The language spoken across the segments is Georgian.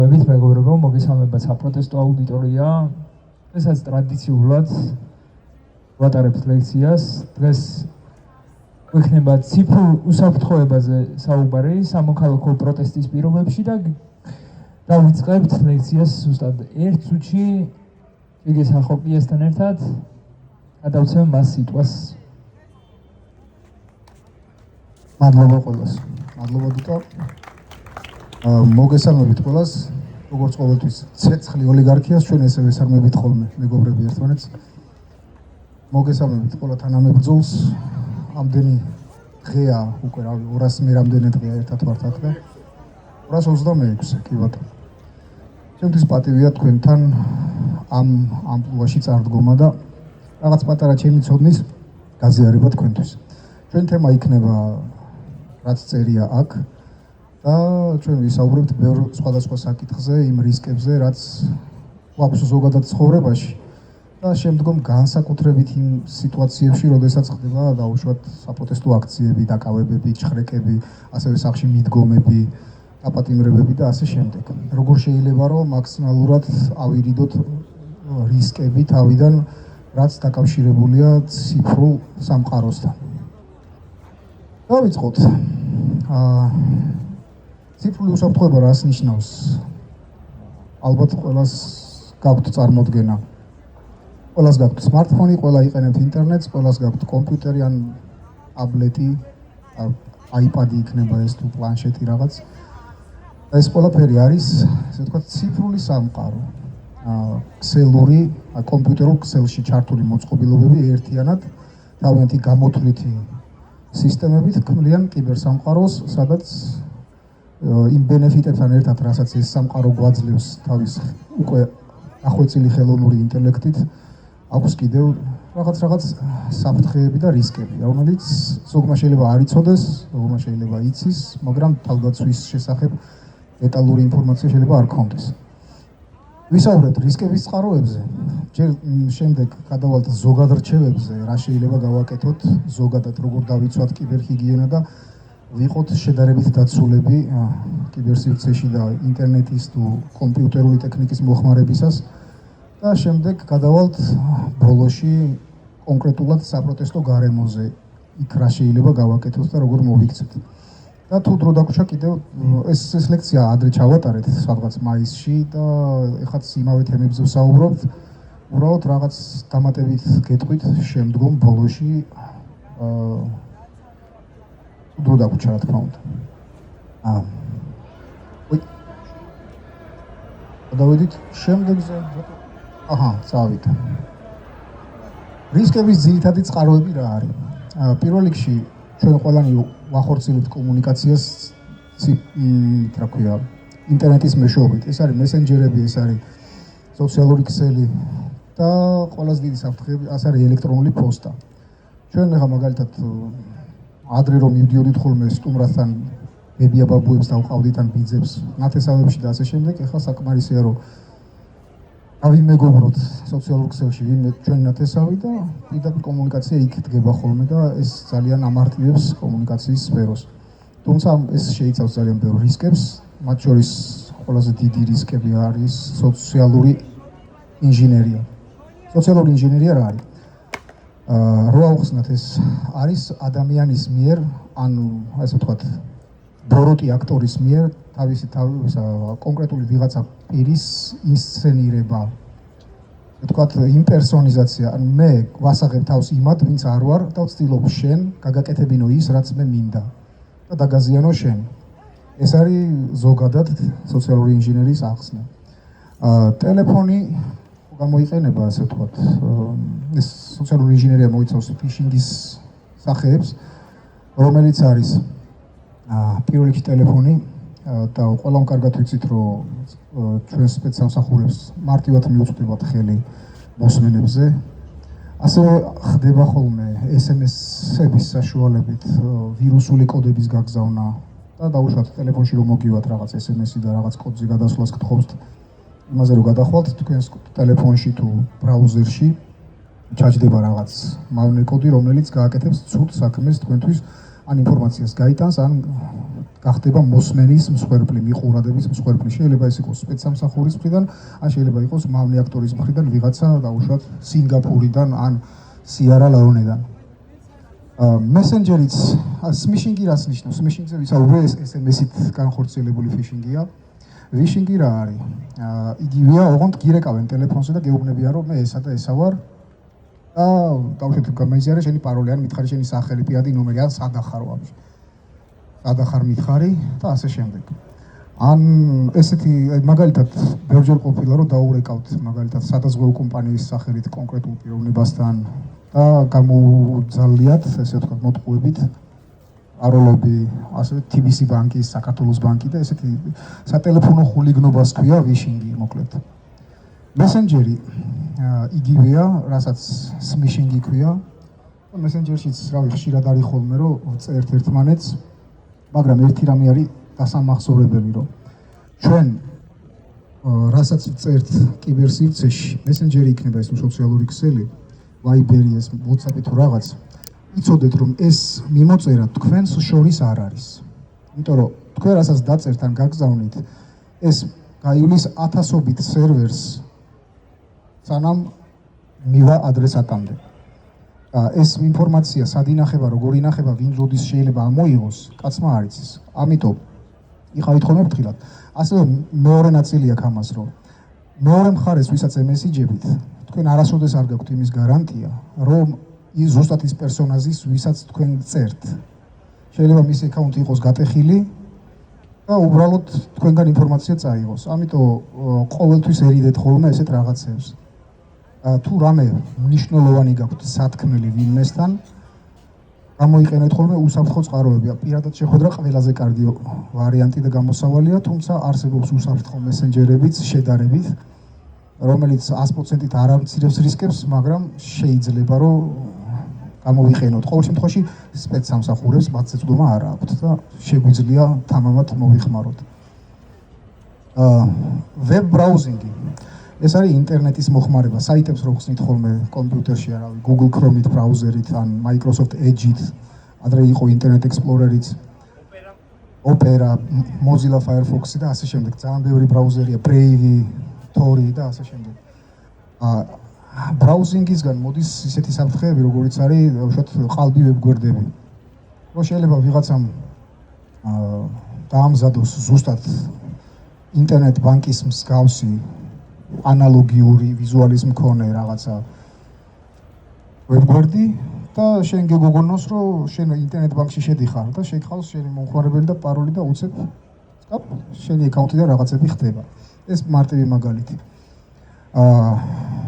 მეგობრებო, მოგესალმებათ საპროტესტო აუდიტორია. დღესაც ტრადიციულად ვატარებთ ლექციას. დღეს გვექნება ციფრულ უსაფრთხოებაზე საუბარი სამოქალაქო პროტესტის პირობებში და დავიწყებთ ლექციას ზუსტად ერთ წუთში. იგი სახოკიესთან ერთად გადავცემ მას სიტყვას. მადლობა ყველას. მადლობა დიტო. მოგესალმებით ყველას. როგორც ყოველთვის ცეცხლი ოლიგარქიას ჩვენ ესე ვესალმებით ხოლმე მეგობრები ერთმანეთს. მოგესალმებით ყველა თანამებრძოლს. ამდენი დღეა უკვე 200 მე რამდენი დღეა ერთად ვართ აქ და 226 კი ბატონო. ჩემთვის პატივია თქვენთან ამ ამპლუაში წარდგომა და რაღაც პატარა ჩემი ცოდნის გაზიარება თქვენთვის. ჩვენ თემა იქნება რაც წერია აქ და ჩვენ ვისაუბრებთ ბევრ სხვადასხვა საკითხზე, იმ რისკებზე, რაც გვაქვს ზოგადად ცხოვრებაში და შემდგომ განსაკუთრებით იმ სიტუაციებში, როდესაც ხდება დაუშვათ საპროტესტო აქციები, დაკავებები, ჩხრეკები, ასევე სახლში მიდგომები, დაპატიმრებები და ასე შემდეგ. როგორ შეიძლება რომ მაქსიმალურად ავირიდოთ რისკები თავიდან, რაც დაკავშირებულია ციფრულ სამყაროსთან. დავიწყოთ. ციფრული უსაფრთხოება რას ნიშნავს? ალბათ ყველას გაქვთ წარმოდგენა. ყველას გაქვთ smartphone, ყველა იყენებთ ინტერნეტს, ყველას გაქვთ კომპიუტერი ან ტაბლეტი, iPad-ი იქნება ეს თუ პლანშეტი რაღაც. და ეს ყველაფერი არის, ესე ვთქვათ, ციფრული სამყარო. ქსელური, კომპიუტერულ ქსელში ჩართული მოწყობილობები ერთიანად თავიანთი გამოთვლითი სისტემებით ქმნიან კიბერსამყაროს, სადაც იმ ბენეფიტებთან ერთად, რასაც ეს სამყარო გვაძლევს თავის უკვე ახვეწილი ხელოვნური ინტელექტით, აქვს კიდევ რაღაც საფრთხეები და რისკები, რომელიც ზოგმა შეიძლება არ იცოდეს, ზოგმა შეიძლება იცის, მაგრამ თავდაცვის შესახებ დეტალური ინფორმაცია შეიძლება არ გქონდეს. ვისაუბრებთ რისკების წყაროებზე, ჯერ შემდეგ გადავალთ ზოგად რჩევებზე, რა შეიძლება გავაკეთოთ ზოგადად, როგორ დავიცვათ კიბერჰიგიენა და ვიყოთ შედარებით დაცულები კიბერსივრცეში და ინტერნეტის თუ კომპიუტერული ტექნიკის მოხმარებისას და შემდეგ გადავალთ ბოლოში კონკრეტულად საპროტესტო გარემოზე, იქ რა შეიძლება გავაკეთოთ და როგორ მოვიქცეთ. და თუ დრო დაგვრჩა კიდევ ეს ლექცია ადრე ჩავატარეთ სადღაც მაისში და ეხაც იმავე თემებზე ვსაუბრობთ. უბრალოდ რაღაც დამატებით გეტყვით შემდგომ ბოლოში დრო დაგვრჩა რა თქმა უნდა. დავიდით შემდეგზე. წავით. რისკების ძირითადი წყაროები რა არის? პირველ რიგში ჩვენ ყველანი ვახორციელებთ კომუნიკაციას რა ქვია ინტერნეტის მეშვეობით. ეს არის მესენჯერები, ეს არის სოციალური ქსელი და ყველაზე დიდი საფრთხე ეს არის ელექტრონული პოსტა. ჩვენ ახლა მაგალითად ადრე რომ მივდიოდით ხოლმე სტუმრასთან ბებია ბაბუებს დავყავდით ან ბიძებს ნათესავებში და ასე შემდეგ, ახლა საკმარისია რომ ავიმეგობროთ სოციალურ ქსელში ვინმე ჩვენი ნათესავი და პირდაპირ კომუნიკაცია იქ დგება ხოლმე და ეს ძალიან ამარტივებს კომუნიკაციის სფეროს. თუმცა ეს შეიცავს ძალიან ბევრ რისკებს, მათ შორის ყველაზე დიდი რისკები არის სოციალური ინჟინერია. სოციალური ინჟინერია რა არის? რო ავხსნათ, ეს არის ადამიანის მიერ, ანუ ასე ვთქვათ, ბოროტი აქტორის მიერ თავისი კონკრეტული ვიღაცა პირის ინსცენირება. ვთქვათ, იმპერსონიზაცია, ანუ მე ვასაღებ თავს იმად, ვინც არ ვარ და ვცდილობ შენ გაგაკეთებინო ის, რაც მე მინდა და დაგაზიანო შენ. ეს არის ზოგადად სოციალური ინჟინერიის ახსნა. ტელეფონი გამოიყენება, ასე ვთქვათ, ეს სოციალური ინჟინერია მოიცავს ფიშინგის სახეებს, რომელიც არის პირველ რიგში ტელეფონი და ყველამ კარგად ვიცით, რომ ჩვენ სპეცსამსახურებს მარტივად მიუწვდებათ ხელი მოსმენებზე. ასევე ხდება ხოლმე SMS-ების საშუალებით ვირუსული კოდების გაგზავნა და დაუშვათ ტელეფონში რომ მოგივათ რაღაც SMS-ი და რაღაც კოდზე გადასვლას გთხოვთ, იმაზე რომ გადახვალთ თქვენს ტელეფონში თუ ბრაუზერში ჩაჯდება რაღაც მავნე კოდი, რომელიც გააკეთებს ცუდ საქმეს თქვენთვის, ან ინფორმაციას გაიტანს, ან გახდება მოსმენის მსხვერპლი, მიყურადების მსხვერპლი. შეიძლება ეს იყოს სპეცსამსახურის მხრიდან, ან შეიძლება იყოს მავნე აქტორის მხრიდან ვიღაცა დაუშვათ სინგაპურიდან ან სიარა ლეონედან. მესენჯერიც სმიშინგი რას ნიშნავს? სმიშინგზე ვისაუბრე, ეს SMS-ით განხორციელებული ფიშინგია. ვიშინგი რა არის? იგივეა, ოღონდ გირეკავენ ტელეფონზე და გეუბნებიან, რომ მე ესა და ესა ვარ. და დავუშვათ გამაიზიარე შენი პაროლი, ან მითხარი შენი სახელი, პირადი ნომერი, ან სადახარო ამში. სადახარ მითხარი და ასე შემდეგ. ან ესეთი მაგალითად ბევრჯერ ყოფილა რომ დაურეკავთ მაგალითად სადაზღვევო კომპანიის სახელით კონკრეტულ პიროვნებასთან და გამოუძალიათ ესე ვთქვათ მოტყუებით პაროლები, ასევე TBC ბანკის, საქართველოს ბანკი და ესეთი სატელეფონო ხულიგნობას ქვია ვიშინგი მოკლედ. მესენჯერი იგივეა, რასაც სმიშინგი ქვია. მესენჯერშიც რავი ხშირად არის ხოლმე რომ წერთ ერთმანეთს, მაგრამ ერთი რამე არის დასამახსოვრებელი, რომ ჩვენ რასაც წერთ კიბერსივრცეში, მესენჯერი იქნება ეს სოციალური ქსელი, ვაიბერი, ეს WhatsApp-ი თუ რაღაც, იცოდეთ რომ ეს მიმოწერა თქვენს შორის არ არის. იმიტომ რომ თქვენ რასაც დაწერთ ან გაგზავნით, ეს გაივლის ათასობით სერვერს სანამ მივა ადრესატამდე. ეს ინფორმაცია სად ინახება, როგორ ინახება, ვინ როდის შეიძლება ამოიღოს, კაცმა არ იცის. ამიტომ იყავით ხოლმე ფრთხილად. ასევე მეორე ნაწილი აქვს ამას, რომ მეორე მხარეს ვისაც ემესიჯებით, თქვენ არასოდეს არ გაქვთ იმის გარანტია, რომ ის ზუსტად ის პერსონაჟის, ვისაც თქვენ წერთ. შეიძლება მისი აკაუნტი იყოს გატეხილი და უბრალოდ თქვენგან ინფორმაცია წაიღოს. ამიტომ ყოველთვის ერიდეთ ხოლმე ესეთ რაღაცებს. თუ რამე მნიშვნელოვანი გაქვთ სათქმელი ვინმესთან, გამოიყენეთ ხოლმე უსაფრთხო წყაროები. პირადად შეხვედრა ყველაზე კარგი ვარიანტი და გამოსავალია, თუმცა არსებობს უსაფრთხო მესენჯერებიც შედარებით, რომელიც 100%-ით არ ამცირებს რისკებს, მაგრამ შეიძლება რომ გამოვიყენოთ. ყოველ შემთხვევაში სპეცსამსახურებს მათზე წვდომა არ აქვთ და შეგვიძლია თამამად მოვიხმაროთ. ვებ ბრაუზინგი. ეს არის ინტერნეტის მოხმარება, საიტებს რო ხსნით ხოლმე კომპიუტერში, არავი, Google Chrome-ით, ბრაუზერით ან Microsoft Edge-ით, ადრე იყო Internet Explorer-ით, Opera, Mozilla Firefox-ი და ასე შემდეგ. ძალიან ბევრი ბრაუზერია, Brave, Tor და ასე შემდეგ. ბრაუზინგისგან მოდის ისეთი საფრთხეები, როგორიც არის, უშუალოდ ყალბი ვებგვერდები. რომ შეიძლება ვიღაცამ დაამზადოს ზუსტად ინტერნეტ ბანკის მსგავსი ანალოგიური ვიზუალის მქონე რაღაცა ვებგვერდი და შენ გეგოგონოს, რომ შენ ინტერნეტ ბანკში შედიხარ და შეგხავს შენი მომხმარებელი და პაროლი და უცებ შენი აკაუნტიდან რაღაცები ხდება. ეს მარტივი მაგალითი.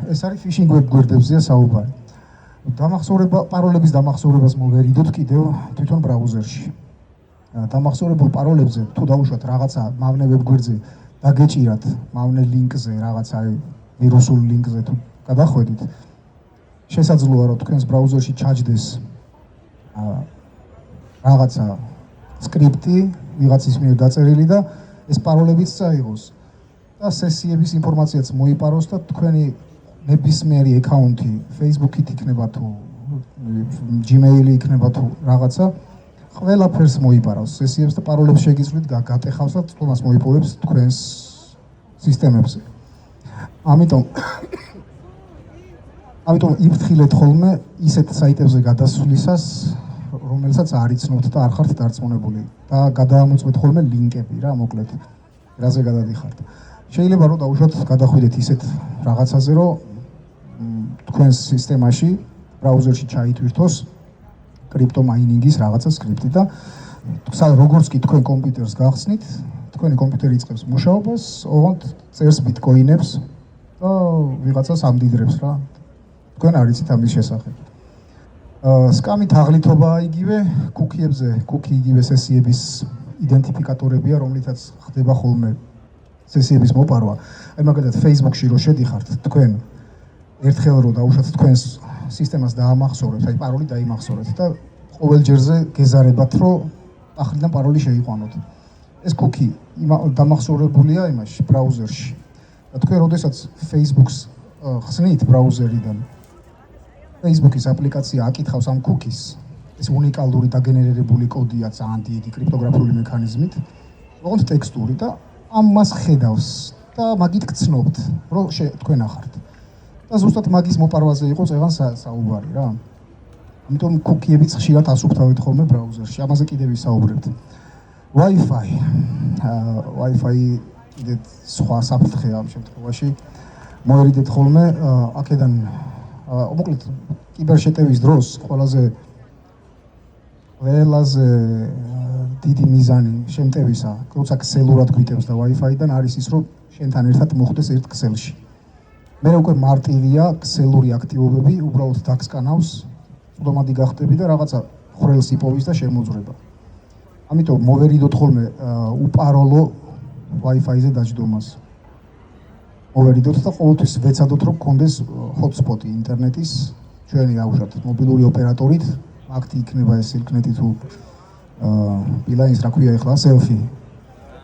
ეს არის ფიშინგ ვებგვერდებზეა საუბარი. პაროლების დამახსოვრებას მოვერიდოთ კიდევ თვითონ ბრაუზერში. დამახსოვრებულ პაროლებზე თუ დაუშვათ რაღაცა მავნე ვებგვერდზე დაგეჭირათ მავნე ლინკზე, რაღაცა ვირუსულ ლინკზე თუ გადახვედით, შესაძლოა რომ თქვენს ბრაუზერში ჩაჯდეს რაღაცა სკრიპტი, ვიღაცის მიერ დაწერილი და ეს პაროლებიც წაიღოს და სესიების ინფორმაციაც მოიპაროს და თქვენი ნებისმიერი აკაუნტი Facebook-ით იქნება თუ Gmail-ი იქნება თუ რაღაცა ყველაფერს მოიპარავს სესიებს და პაროლებს შეგიძლიათ გატეხავს და თუნდაც მოიპოვებს თქვენს სისტემებზე. ამიტომ იფრთხილეთ ხოლმე ისეთ საიტებზე გადასვლისას, რომელსაც არ იცნობთ და არ ხართ დარწმუნებული და გადაამოწმეთ ხოლმე ლინკები რა, მოკლედ, რაზე გადადიხართ. შეიძლება რომ დაუშვათ გადახვიდეთ ისეთ რაღაცაზე, რომ თქვენს სისტემაში, ბრაუზერში ჩაითვირთოს კრიპტომაინინგის რაღაცა სკრიპტი და როგორც კი თქვენ კომპიუტერს გახსნით, თქვენი კომპიუტერი იწყებს მუშაობას, ოღონდ წერს ბიტკოინებს და ვიღაცას ამდიდრებს რა. თქვენ არ იცით ამის შესახებ. სკამით აღლითობაა იგივე, კუკიებზე, კუკი იგივე სესიების იდენტიფიკატორებია, რომლითაც ხდება ხოლმე სესიების მოპარვა. აი მაგალითად Facebook-ში რო შედიხართ, თქვენ ერთხელ რო დაუშვათ თქვენს სისტემას დაამახსოვრებთ, აი პაროლი დაიმახსოვრეთ და ყოველ ჯერზე გეზარებათ, რომ ახლიდან პაროლი შეიყვანოთ. ეს კუკი დამახსოვრებულია იმაში, ბრაუზერში. და თქვენ როდესაც Facebook-ს ხსნით ბრაუზერიდან, Facebook-ის აპლიკაცია აკითხავს ამ კუკის ეს უნიკალური დაგენერირებული კოდია ძალიან დიდი კრიპტოგრაფიული მექანიზმით, ოღონდ ტექსტური და ამას ხედავს და მაგით გცნობთ, რომ თქვენ ახართ. და ზუსტად მაგის მოპარვაზე იყო წევან საუბარი რა. ამიტომ კუკიებიც ხშირად ასუფთავეთ ხოლმე ბრაუზერში. ამაზე კიდევ ვისაუბრებთ. Wi-Fi. Wi-Fi კიდე სხვა საფრთხეა ამ შემთხვევაში. მოერიდეთ ხოლმე აქედან მოკლედ კიბერშეტევის დროს ყველაზე დიდი მიზანი შემტევისა, როცა ქსელურად გვიტევს და Wi-Fi-დან არის ის, რომ შენთან ერთად მოხვდეს ერთ ქსელში. მე უკვე მარტივია ქსელური აქტივობები, უბრალოდ დაგსკანავს, უდომადი გახდები და რაღაცა ხვრელს იპოვის და შემოძვრება. ამიტომ მოვერიდოთ ხოლმე უპაროლო Wi-Fi-ზე დაჯდომას. მოვერიდოთ და ყოველთვის ვეცადოთ, რომ გქონდეს hotspot-ი ინტერნეტის, ჩვენი აუშვათ მობილური ოპერატორით, აქ იქნება ეს ილკნეტი თუ ბილაინს რა ქვია ახლა selfie.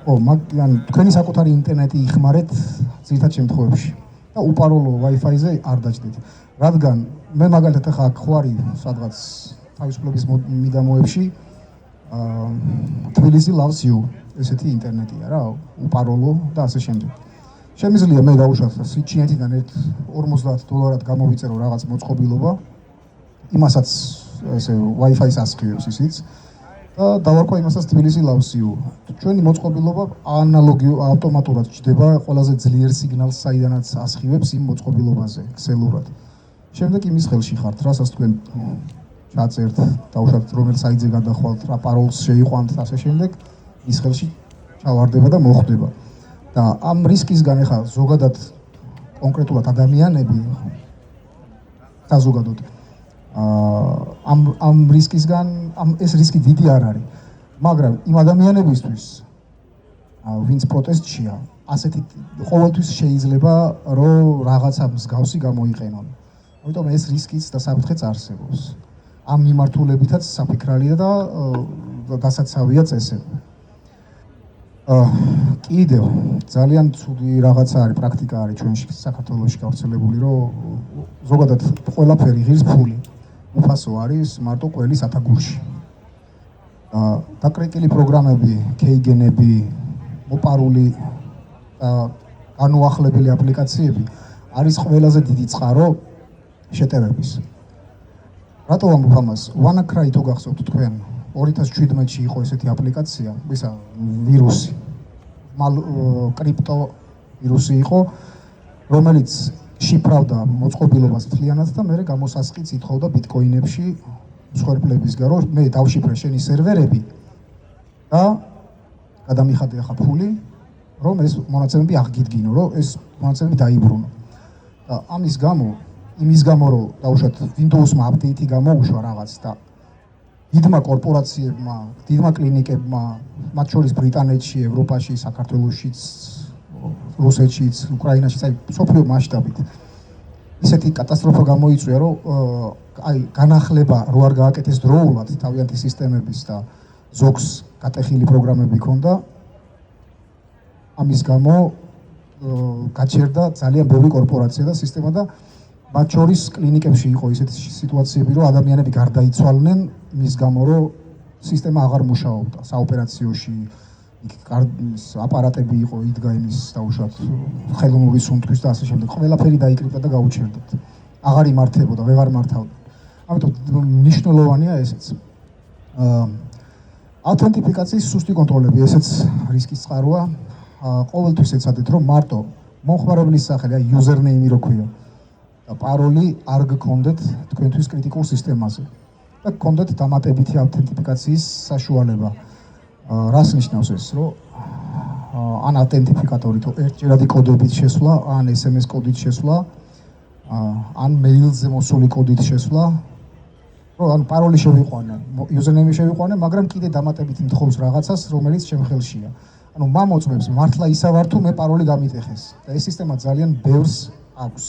მაგრამ თქვენი საკუთარი ინტერნეტი იხმარეთ ძირითად შემთხვევებში და უპაროლო Wi-Fi-ზე არ დაჯდეთ. რადგან მე მაგალითად ახლა აქ ხوارი სადღაც თავისუფლების მიდამოებში თბილისი loves you ესეთი ინტერნეტია რა, უპაროლო და ასე შემდეგ. შემიძლია მე დავუშვათ სიჩინეთიდან ერთ $50 გამოვიწერო რაღაც მოწყობილობა, იმასაც ესე Wi-Fi-ს ასხივებს ისიც და დავარქვა იმასაც თბილისი loves you. ჩვენი მოწყობილობა ანალოგიურად ავტომატურად ჯდება ყველაზე ძლიერ სიგნალს, საიდანაც ასხივებს იმ მოწყობილობაზე ქსელურად. შემდეგ იმის ხელში ხართ, რასაც თქვენ ჩაწერთ, დავუშვათ რომელ საიტზე გადახვალთ, რა პაროლს შეიყვანთ და ასე შემდეგ, ის ხელში ჩავარდება და მოხვდება. და ამ რისკისგან ახლა ზოგადად კონკრეტულად ადამიანები საზოგადოდ ამ რისკისგან ეს რისკი დიდი არ არის, მაგრამ იმ ადამიანებისთვის ვინც პროტესტშია, ასეთი ყოველთვის შეიძლება რომ რაღაცა მსგავსი გამოიყენონ. ამიტომ ეს რისკიც და საფრთხეც არსებობს. ამ მიმართულებითაც საფიქრალია და გასაცავია წესები. კიდევ ძალიან ცუდი რაღაცა არის, პრაქტიკა არის ჩვენში საქართველოში გავრცელებული, რომ ზოგადად ყველაფერი ღირს ფული უფასო არის მარტო ყველის ათაგურში. დაკრეკილი პროგრამები, კეიგენები, მოპარული განუახლებელი აპლიკაციები არის ყველაზე დიდი წყარო შეტევების. რატო ვამბობ ამას? WannaCry თუ გახსოვთ თქვენ 2017-ში იყო ესეთი აპლიკაცია, ისა ვირუსი, კრიპტო ვირუსი იყო, რომელიც შიფრავდა მოწყობილობას მთლიანად და მერე გამოსასყიდს ითხოვდა ბიტკოინებში მსხვერპლებისგან, რომ მე დავშიფრე შენი სერვერები და გადამიხადე ახლა ფული, რომ ეს მონაცემები აღგიდგინო, რომ ეს მონაცემები დაიბრუნო. და ამის გამო რომ დავუშვათ Windows-მა აპდეიტი გამოუშვა რაღაც და დიდმა კორპორაციებმა, დიდმა კლინიკებმა, მათ შორის ბრიტანეთში, ევროპაში, საქართველოშიც, რუსეთშიც, უკრაინაშიც, მსოფლიო მასშტაბით ისეთი კატასტროფა გამოიწვია, რომ განახლება რო არ გააკეთეს დროულად თავიანთი სისტემების და ზოგს გატეხილი პროგრამები ჰქონდა, ამის გამო გაჩერდა ძალიან ბევრი კორპორაცია და სისტემა და მათ შორის კლინიკებში იყო ისეთი სიტუაციები, რომ ადამიანები გარდაიცვალნენ მის გამო, რომ სისტემა აღარ მუშაობდა საოპერაციოში, აპარატები იყო, იდგა იმის დაუშვათ ხელოვნური სუნთქვის და ასე შემდეგ. ყველაფერი დაიკრიფა და გაუჩერდათ. აღარ იმართებოდა, ვეღარ მართავდა. ამიტომ მნიშვნელოვანია ესეც. აუთენტიფიკაციის სუსტი კონტროლები, ესეც რისკის წყაროა. ყოველთვის ეცადეთ, რომ მარტო მომხმარებლის სახელი, აი username-ი რო ქვია და პაროლი არ გქონდეთ თქვენთვის კრიტიკულ სისტემაზე და გქონდეთ დამატებითი აუთენტიფიკაციის საშუალება. რას ნიშნავს ეს, რომ ან აუთენტიფიკატორით ერთჯერადი კოდებით შესვლა, ან SMS კოდით შესვლა, ან მეილზე მოსული კოდით შესვლა, რომ ან პაროლი შევიყვანე, username-ი შევიყვანე, მაგრამ კიდე დამატებით მთხოვს რაღაცას, რომელიც ჩემ ხელშია. ანუ მომწმებს მართლა ისევ თუ მე პაროლი გამიტეხეს და ეს სისტემა ძალიან ბევრს აქვს.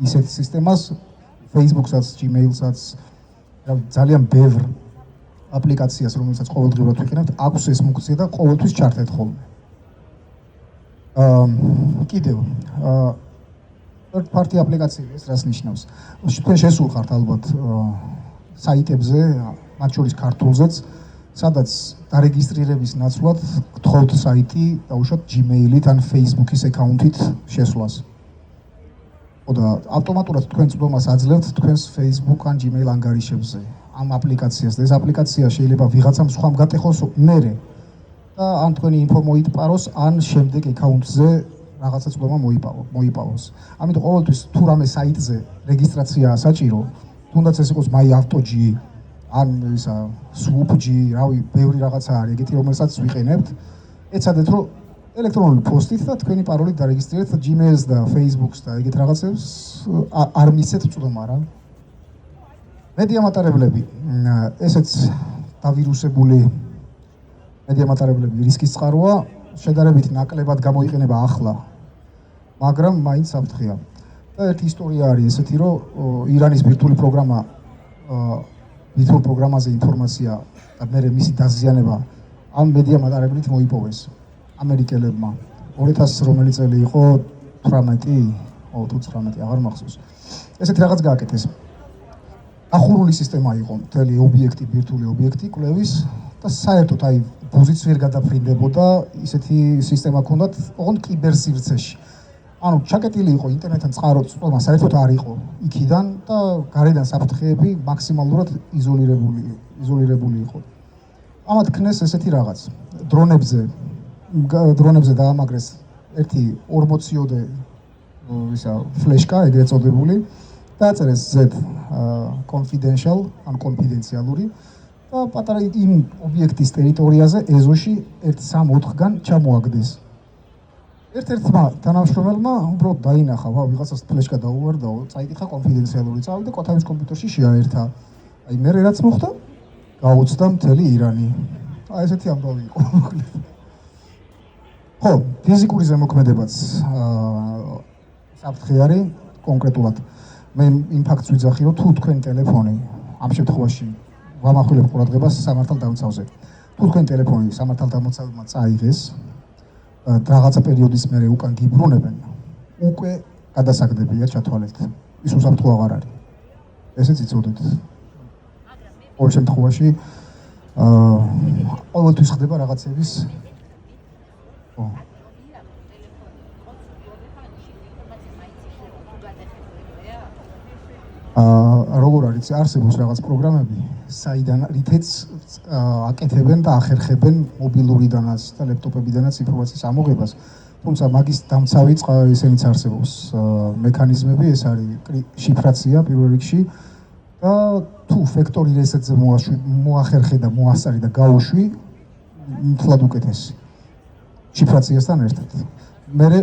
ისეთ სისტემას Facebook-საც, Gmail-საც, ძალიან ბევრ აპლიკაციას, რომელსაც ყოველდღიურად ვიყენებთ, აქვს ეს ფუნქცია და ყოველთვის ჩართეთ ხოლმე. კიდევ third party აპლიკაციები ეს რას ნიშნავს? თქვენ შესულხართ ალბათ საიტებზე, მათ შორის ქართულზეც, სადაც დარეგისტრირების ნაცვლად გთხოვთ საიტი დაუშვათ Gmail-ით ან Facebook-ის აკაუნტით შესვლას. და ავტომატურად თქვენ წვდომას აძლევთ თქვენს Facebook ან Gmail ანგარიშებზე ამ აპლიკაციას და ეს აპლიკაცია შეიძლება ვიღაცამ სხვამ გატეხოს მერე და ან თქვენი ინფო მოიტპაროს ან შემდეგ აკაუნტზე რაღაცა წვდომა მოიპოვოს. ამიტომ ყოველთვის თუ რამე საიტზე რეგისტრაციაა საჭირო, თუნდაც ეს იყოს MyAutoG ან ისა SWOOP-G, რავი, ბევრი რაღაცა არის ეგეთი, რომელსაც ვიყენებთ. ეცადეთ რომ ელექტრონული პოსტით და თქვენი პაროლით დარეგისტრირეთ Gmail-ს და Facebook-ს და ეგეთ რაღაცებს არ მისცეთ წვდომა რა. მედია მატარებლები, ესეც დავირუსებული მედია მატარებლები რისკის წყაროა, შედარებით ნაკლებად გამოიყენება ახლა, მაგრამ მაინც საფრთხეა. და ერთი ისტორია არის ესეთი, რომ ირანის ბირთვული პროგრამაზე ინფორმაცია და მე მისი დაზიანება ამ მედია მატარებლით მოიპოვეს ამერიკელებმა. 2000 რომელი წელი იყო 18 თუ 19 აღარ მახსოვს. ესეთი რაღაც გააკეთეს. ახურული სისტემა იყო მთელი ობიექტი, ბირთვული ობიექტი კვლევის და საერთოდ აი ბუზიც ვერ გადაფრინდებოდა, ისეთი სისტემა ჰქონდათ, ოღონდ კიბერსივრცეში. ანუ ჩაკეტილი იყო ინტერნეტთან წყარო წვდომა საერთოდ არ იყო იქიდან და გარედან საფრთხეები მაქსიმალურად იზოლირებული იყო. ამათ ქნეს ესეთი რაღაც. დრონებზე დაამაგრეს ერთი 40-ოდე ისა ფლეშკა, ეგრეთ წოდებული, დააწერეს Z confidential ან კონფიდენციალური და პატარა იმ ობიექტის ტერიტორიაზე ეზოში 1-3-4-გან ჩამოაგდეს. ერთ-ერთმა თანამშრომელმა უბრალოდ დაინახა, ვიღაცას ფლეშკა დაუვარდაო, წაიკითხა კონფიდენციალური, წავიდა კოთავის კომპიუტერში შეაერთა. აი მე რაც მოხდა, გაუწდა მთელი ირანი. აი ესეთი ამბავი იყო. ხო, ფიზიკური ზემოქმედებაც საფრთხე არის კონკრეტულად. მე იმ ფაქტს ვიძახი, რომ თუ თქვენ ტელეფონი ამ შემთხვევაში ვამახვილებ ყურადღებას სამართალდამცავზე. თუ თქვენ ტელეფონი სამართალდამცავმა წაიღეს, რაღაცა პერიოდის მერე უკან გიბრუნებენ, უკვე გადასაგდებია ჩათვალეთ. ის უსაფრთხო აღარ არის. ესეც იცოდეთ. ყოველ შემთხვევაში ყოველთვის ხდება რაღაცების როგორ არის არსებობს რაღაც პროგრამები, საიდან რითაც აკეთებენ და ახერხებენ მობილურიდანაც და ლეპტოპებიდანაც ინფორმაციის ამოღებას, თუმცა მაგის დამცავი ესენიც არსებობს მექანიზმები, ეს არის შიფრაცია პირველ რიგში და თუ ფექტორი რესეტზე მოახერხე და მოასწარი და გაუშვი, მთლად უკეთესი შიფრაციასთან ერთად. მერე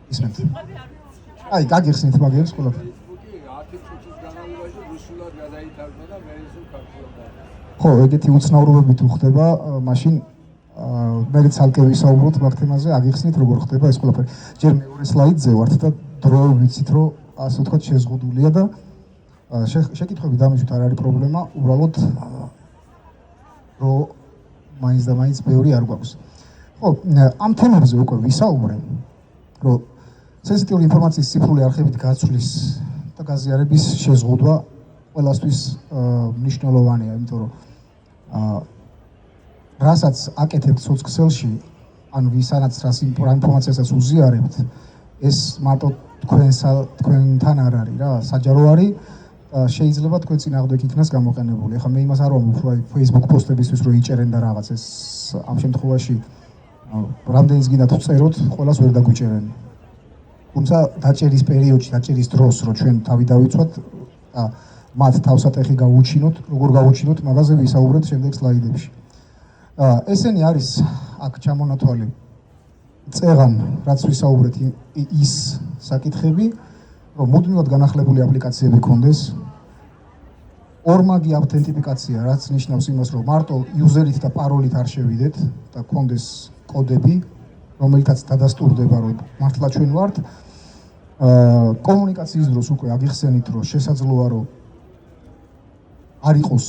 ისმენთ. აი, გაგიხსნით მაგერს ყველაფერი. ხო, ეგეთი უცნაურობები თუ ხდება, მაშინ მე ცალკე ვისაუბროთ მაგ თემაზე, აგიხსნით როგორ ხდება ეს ყველაფერი. ჯერ მეორე სლაიდზე ვართ და დრო ვიცით, რომ ასე ვთქვათ შეზღუდულია და შეკითხვები დამიშვით არ არის პრობლემა, უბრალოდ რომ მაინც და მაინც ბევრი არ გვაქვს. ხო, ამ თემებზე უკვე ვისაუბრე, რომ სენსიტიური ინფორმაციის ციფრული არხებით გაცვლის და გაზიარების შეზღუდვა ყველასთვის მნიშვნელოვანია, იმიტომ რომ რასაც აკეთებთ სოციქსელში, ან ვისანაც რას ინფორმაციასაც უზიარებთ, ეს მარტო თქვენთან არ არის რა, საჯარო არის და შეიძლება თქვენ წინააღმდეგ იქნას გამოყენებული. ახლა მე იმას არ ვამბობ, რომ Facebook პოსტებისთვის რო იჭერენ და რაღაც ეს ამ შემთხვევაში რამდენიც გინდა თუ წეროთ, ყველას ვერ დაგვიჭერენ. თუმცა დაჭერის პერიოდში, დაჭერის დროს, რო ჩვენ თავი დავიცვათ და მათ თავსატეხი გავუჩინოთ, როგორ გავუჩინოთ, მაგაზე ვისაუბრეთ შემდეგ სლაიდებში. ესენი არის აქ ჩამონათვალი წეღან, რაც ვისაუბრეთ ის საკითხები, რომ მუდმივად განახლებული აპლიკაციები გქონდეს, ორმაგი ავთენტიფიკაცია, რაც ნიშნავს იმას, რომ მარტო იუზერით და პაროლით არ შევიდეთ და გქონდეს კოდები, რომელთაც დადასტურდება, რომ მართლა ჩვენ ვართ. კომუნიკაციის დროს უკვე აგიხსენით, რომ შესაძლოა, რომ არ იყოს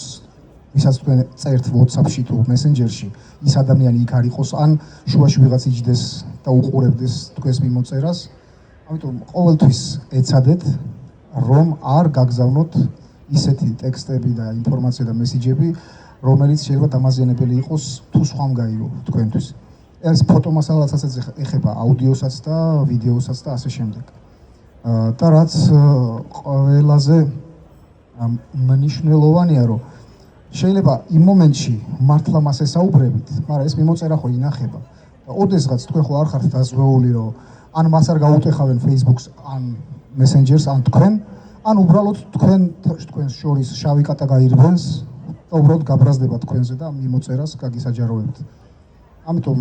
ვისაც თქვენ წერთ WhatsApp-ში თუ Messenger-ში, ის ადამიანი იქ არ იყოს, ან შუაში ვიღაც იჯდეს და უყურებდეს თქვენს მიმოწერას. ამიტომ ყოველთვის ეცადეთ, რომ არ გაგზავნოთ ისეთი ტექსტები და ინფორმაცია და მესიჯები, რომელიც შეიძლება დამაზიანებელი იყოს თუ სხვამ გაიგო თქვენთვის. ეს ფოტომასალასაც ეხება აუდიოსაც და ვიდეოსაც და ასე შემდეგ. და რაც ყველაზე მნიშვნელოვანია, რომ შეიძლება იმ მომენტში მართლა მას ესაუბრებით, მაგრამ ეს მიმოწერა ხო ინახება. და ოდესღაც თქვენ ხო არ ხართ დაზღვეული, რომ ან მას არ გაუტეხავენ Facebook-ს, ან Messenger-ს, ან თქვენ, ან უბრალოდ თქვენს შორის შავი კატა გაირბენს და უბრალოდ გაბრაზდება თქვენზე და მიმოწერას გაგისაჯაროებთ. ამიტომ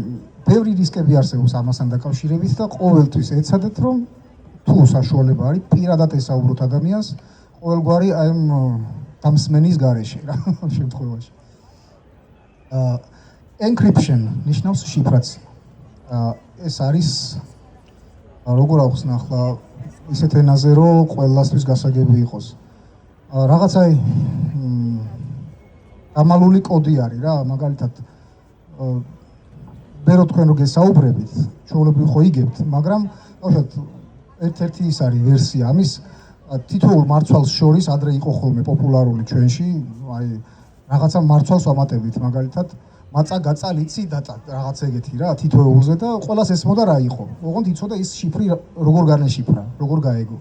ბევრი რისკები არსებობს ამასთან დაკავშირებით და ყოველთვის ეცადეთ, რომ თუ საშუალება არის, პირადად ესაუბროთ ადამიანს, ყოველგვარი აი დამსმენის გარეშე რა შემთხვევაში. Encryption ნიშნავს შიფრაცია. ეს არის როგორ ახსნა ახლა ისეთ ენაზე, რომ ყველასთვის გასაგები იყოს. რაღაცა ამალული კოდი არის რა, მაგალითად ბერო თქვენ რო გესაუბრებით, ჩვეულებრივ ხო იგებთ, მაგრამ ბავშვად ერთ-ერთი ის არის ვერსია ამის თითოეულ მარცვალს შორის ადრე იყო ხოლმე პოპულარული ჩვენში, აი რაღაცა მარცვალს ვამატებით, მაგალითად მაწა გაწა ლიცი დაწა რაღაც ეგეთი რა თითოეულზე და ყველას ესმოდა რა იყო. ოღონდ იცოდა ის შიფრი როგორ განეშიფრა, როგორ გაეგო.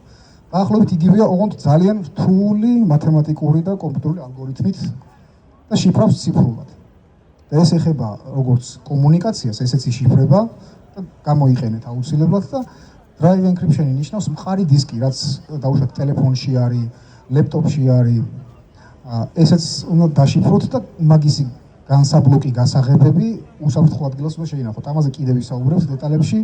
დაახლოებით იგივეა, ოღონდ ძალიან რთული მათემატიკური და კომპიუტერული ალგორითმით და შიფრავს ციფრულად. და ეს ეხება როგორც კომუნიკაციას, ესეც იშიფრება და გამოიყენეთ აუცილებლად და drive encryption-ი ნიშნავს მყარი დისკი, რაც დაუშვათ ტელეფონში არის, ლეპტოპში არის. ესეც უნდა დაშიფროთ და მაგისი განსაბლოკი გასაღებები უსაფრთხო ადგილას უნდა შეინახოთ. ამაზე კიდევ ვისაუბრებთ დეტალებში.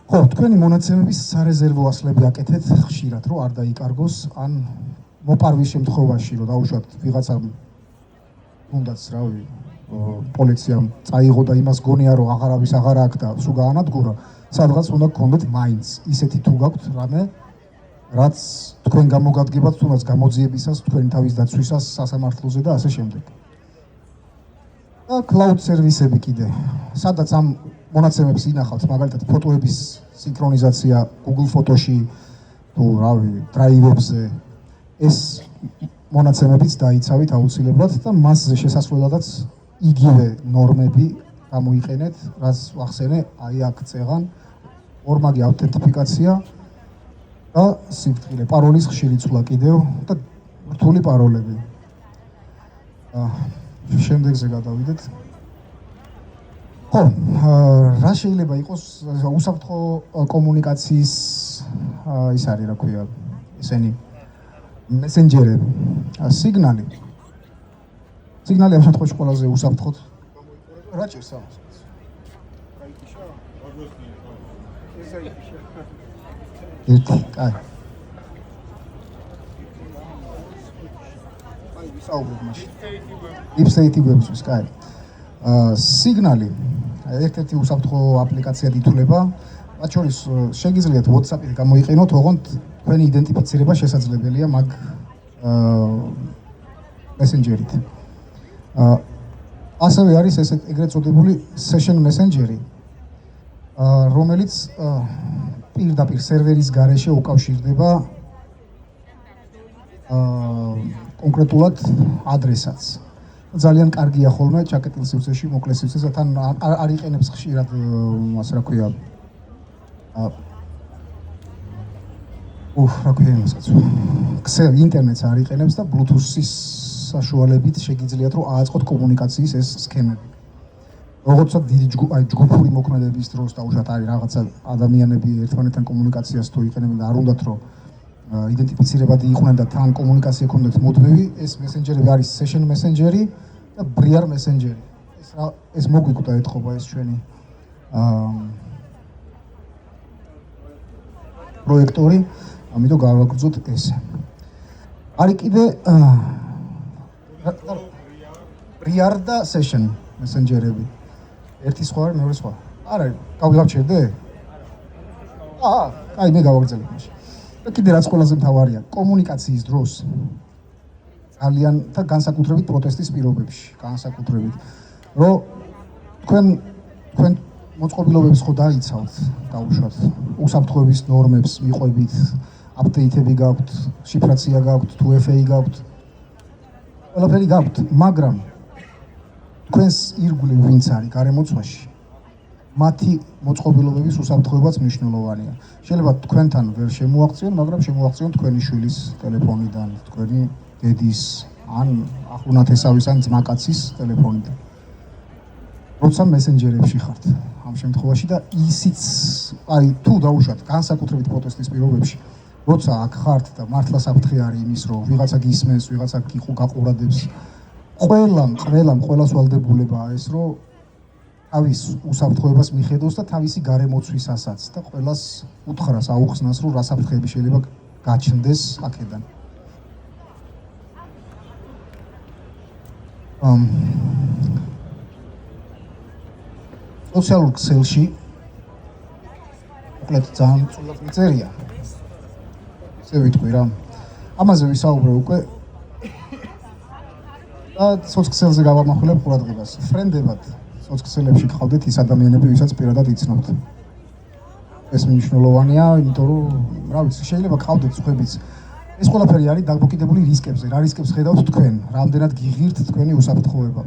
ხო, თქვენი მონაცემების სარეზერვო ასლები აკეთეთ ხშირად, რომ არ დაიკარგოს, ან მოპარვის შემთხვევაში, რომ დაუშვათ ვიღაცამ თუნდაც რავი პოლიციამ წაიღო და იმას გონია, რომ აღარავის აღარ აქვს და სულ გაანადგურა, სადღაც უნდა გქონდეთ მაინც ისეთი თუ გაქვთ რამე, რაც თქვენ გამოგადგებათ თუნდაც გამოძიებისას, თქვენი თავის დაცვისას სასამართლოზე და ასე შემდეგ. და cloud სერვისები კიდე, სადაც ამ მონაცემებს ინახავთ, მაგალითად ფოტოების სინქრონიზაცია Google Photos-ში თუ რავი, Drive-ებზე, ეს მონაცემებიც დაიცავით აუცილებლად და მასზე შესასვლელადაც იგივე ნორმები გამოიყენეთ, რაც ვახსენე, აი აქ წეღან ორმაგი ავთენტიფიკაცია და სიფრთხილე, პაროლის ხშირი ცვლა კიდევ და რთული პაროლები. შემდეგზე გადავიდეთ. ხო, რა შეიძლება იყოს უსაფრთხო კომუნიკაციის ის არის, რა ქვია, ესენი მესენჯერები, სიგნალი. სიგნალი ამ შემთხვევაში ყველაზე უსაფრთხოდ რა ჭირს ამას? ერთი, კაი. აი, ვისაუბრებ მაშინ. Deep-state webs-თვის, კაი. სიგნალი ერთ-ერთი უსაფრთხო აპლიკაციად ითვლება. მათ შორის შეგიძლიათ WhatsApp-ი გამოიყენოთ, ოღონდ თქვენი იდენტიფიცირება შესაძლებელია მაგ მესენჯერით. ასევე არის ეგრეთ წოდებული session messenger-ი, რომელიც პირდაპირ სერვერის გარეშე უკავშირდება კონკრეტულად ადრესატს. ძალიან კარგია ხოლმე ჩაკეტილ სივრცეში, მოკლე სივრცეზე, თან არ იყენებს ხშირად ასე რა ქვია. რა ქვია იმასაც. ქსელ ინტერნეტს არ იყენებს და Bluetooth-ის საშუალებით შეგიძლიათ რომ ააწყოთ კომუნიკაციის ეს სქემები. როდესაც დიდი ჯგუფური მოქმედების დროს დაუშვათ არის რაღაცა ადამიანები ერთმანეთთან კომუნიკაციას თუ იყენებენ და არ უნდათ რომ იდენტიფიცირებადი იყვნენ და თან კომუნიკაცია ქონდეთ მუდმივი, ეს მესენჯერები არის session messenger-ი და briar messenger-ი. ეს მოგვიკვდა ეთქობა ეს ჩვენი პროექტორი, ამიტომ გავაგრძოთ ესე. არის კიდე briar და session messenger-ები. ერთი სხვა არის, მეორე სხვა. არა, გავიჩერდე? კაი, მე გავაგრძელებ მაშინ. და კიდე რაც ყველაზე მთავარია, კომუნიკაციის დროს ძალიან და განსაკუთრებით პროტესტის პირობებში, განსაკუთრებით, რომ თქვენ მოწყობილობებს ხო დაიცავთ, დაუშვათ, უსაფრთხოების ნორმებს მიყვებით, აპდეიტები გაქვთ, შიფრაცია გაქვთ, 2FA გაქვთ. ყველაფერი გაქვთ, მაგრამ თქვენს ირგვლივ ვინც არის გარემოცვაში, მათი მოწყობილობების უსაფრთხოებაც მნიშვნელოვანია. შეიძლება თქვენთან ვერ შემოაღწიონ, მაგრამ შემოაღწიონ თქვენი შვილის ტელეფონიდან, თქვენი დედის ან ახუნათესავის ან ძმაკაცის ტელეფონიდან. როცა მესენჯერებში ხართ ამ შემთხვევაში და ისიც აი თუ დაუშვათ განსაკუთრებით პროტესტის პირობებში, როცა აქ ხართ და მართლა საფრთხე არის იმის, რომ ვიღაცა გისმენს, ვიღაცა გაყურადებს, ყველას ვალდებულებაა ეს, რომ თავის უსაფრთხოებას მიხედოს და თავისი გარემოცვისასაც და ყველას უთხრას აუხსნას, რომ რა საფრთხეები შეიძლება გაჩნდეს აქედან. სოციალურ ქსელში მოკლედ ძალიან წულად მიწერია. ესე ვიტყვი რა. ამაზე ვისაუბრე უკვე და სოციალზე გავამახვილებ ყურადღებას. ფრენდებად სოციალებში გყავდეთ ის ადამიანები, ვისაც პირადად იცნობთ. ეს მნიშვნელოვანია, იმიტომ რომ რა ვიცი, შეიძლება გყავდეთ სხვებიც. ეს ყველაფერი არის დაგმოკიდებული რისკებზე. რა რისკებს ხედავთ თქვენ? რამდენად გიღირთ თქვენი უსაფრთხოება?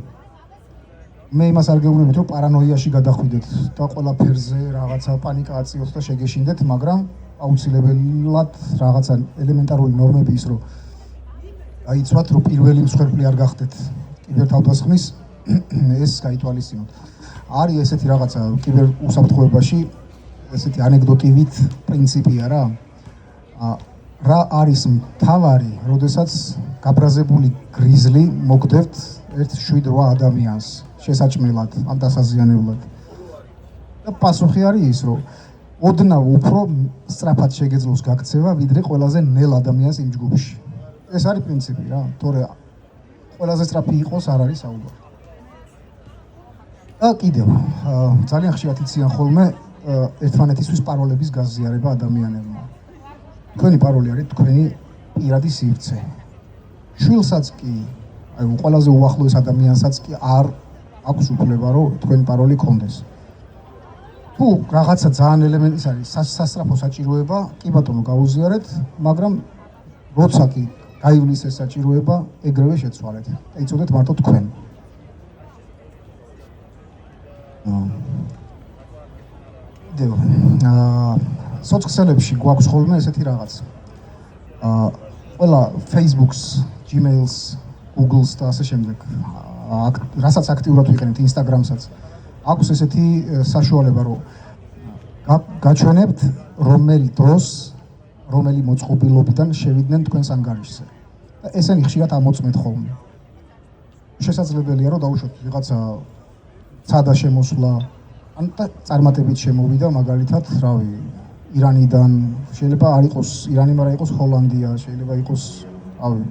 მე იმას არ გეუბნებით, რომ პარანოიაში გადახვიდეთ და ყველაფერზე რაღაცა პანიკა აწიოთ და შეგეშინდეთ, მაგრამ აუცილებლად რაღაცა ელემენტარული ნორმები ის, რომ აიცვათ, რომ პირველი მსხვერპლი არ გახდეთ კიბერთავდასხმის, ეს გაითვალისწინოთ. არის ესეთი რაღაცა კიბერ უსაფრთხოებაში, ესეთი ანეკდოტივით პრინციპია რა. რა არის მთავარი, როდესაც გაბრაზებული გრიზლი მოგდებთ 1-7-8 ადამიანს შესაჭმელად, ან დასაზიანებლად. და პასუხი არის ის, რომ ოდნავ უფრო სწრაფად შეგეძლოს გაქცევა, ვიდრე ყველაზე ნელ ადამიანს იმ ჯგუფში. ეს არის პრინციპი რა, თორე ყველაზე სწრაფი იყოს არ არის საუბარი. და კიდევ ძალიან ხშირად იციან ხოლმე ერთმანეთისთვის პაროლების გაზიარება ადამიანებმა. თქვენი პაროლი არის თქვენი პირადი სივრცე. შვილსაც კი, აი ყველაზე უახლოეს ადამიანსაც კი არ აქვს უფლება, რომ თქვენი პაროლი კონდეს. თუ რაღაცა ძალიან ელემენტის არის სასწრაფო საჭიროება, კი ბატონო გაუზიარეთ, მაგრამ როცა კი გაივლის ეს საჭიროება, ეგრევე შეცვალეთ. და იცოდეთ მარტო თქვენ. სოციალებში გვაქვს ხოლმე ესეთი რაღაც. ყველა Facebook-ს, Gmail-ს, Google-ს და ასე შემდეგ, რასაც აქტიურად ვიყენებთ, Instagram-საც, აქვს ესეთი საშუალება, რომ გაჩვენებთ რომელი დროს, რომელი მოწყობილობიდან შევიდნენ თქვენს ანგარიშზე. და ესენი ხშირად ამოწმეთ ხოლმე. შესაძლებელია, რომ დაუშვათ ვიღაცა ცადა შემოსვლა, ან და წარმატებით შემოვიდა, მაგალითად, რავი, ირანიდან, შეიძლება არ იყოს ირანი, მაგრამ იყოს ჰოლანდია, შეიძლება იყოს, რავი,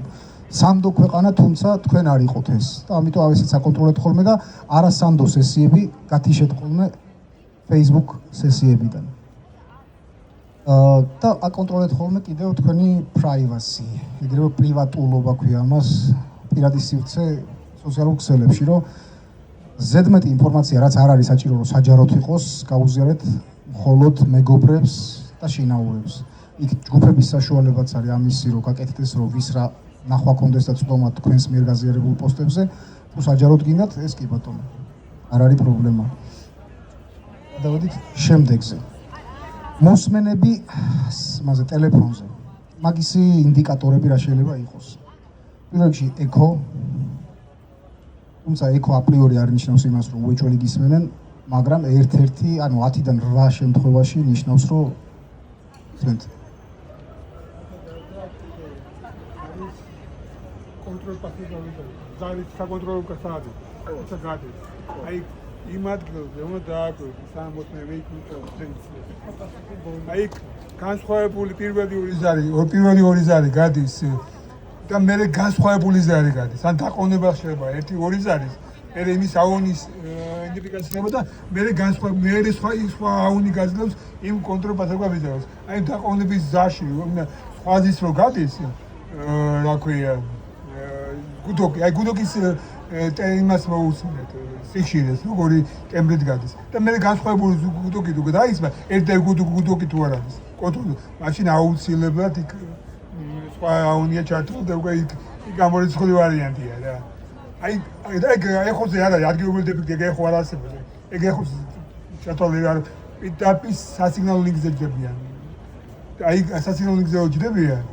სანდო ქვეყანა, თუმცა თქვენ არ იყოთ ეს. და ამიტომ ესეც აკონტროლეთ ხოლმე და არასანდო სესიები გათიშეთ ხოლმე Facebook სესიებიდან. და აკონტროლეთ ხოლმე კიდევ თქვენი privacy, ეგრევე პრივატულობა ქვია ამას, პირადი სივრცე სოციალურ ქსელებში, რომ ზედმეტი ინფორმაცია, რაც არ არის საჭირო, რომ საჯაროდ იყოს, გაუზიარეთ მხოლოდ მეგობრებს და შინაურებს. იქ ჯგუფების საშუალებაც არის ამისი, რომ გაკეთდეს, რომ ვის რა ნახვა კონდეს და წვდომა თქვენს მიერ გაზიარებულ პოსტებზე, თუ საჯაროდ გინდათ, ეს კი ბატონო, არ არის პრობლემა. გადავედით შემდეგზე. მოსმენები მასე ტელეფონზე. მაგისი ინდიკატორები რა შეიძლება იყოს. პირველ რიგში ეკო. თუმცა ეკო აპრიორი არ ნიშნავს იმას, რომ უეჭველი გისმენენ, მაგრამ ერთ-ერთი, ანუ 10-დან 8 შემთხვევაში ნიშნავს, რომ გისმენთ. კონტროლ პასუხი ზარით საკონტროლო კასადი. ეს გადის. აი იმ ადგილზე უნდა დააკვირდეთ სამოსმე ვეიქულს. აი განსხვავებული პირველი ორი ზარი გადის და მე განსხვავებული ზარი გადის. ან დაყოვნება ხდება 1-2 ზარის, მე იმის აუნის იდენტიფიკაცია ხდება და მე განსხვავებული სხვა აუნი გაძლევს იმ კონტროლ პასუხს. აი დაყოვნების ზაში სხვაზის რო გადის, რა ქვია, გუდოგი, აი გუდოგის იმას მოусმენთ სიხშირეს როგორი ტემბრით გადის და მე განსხვავებული გუდოკი თუ დაისმა ერთ გუდოკი თუ არ არის კონტროლი მაშინ აუცილებლად იქ სხვა აუნია ჩართული და უკვე იქ გამორიცხული ვარიანტია რა აი ეხოზე არა ადგილობრივი დეფექტი ეხო არ არსებობს ეგ ეხო ჩათვალე არ პიტაპის სასიგნალო ლინკზე ჯდებიან აი სასიგნალო ლინკზე ჯდებიან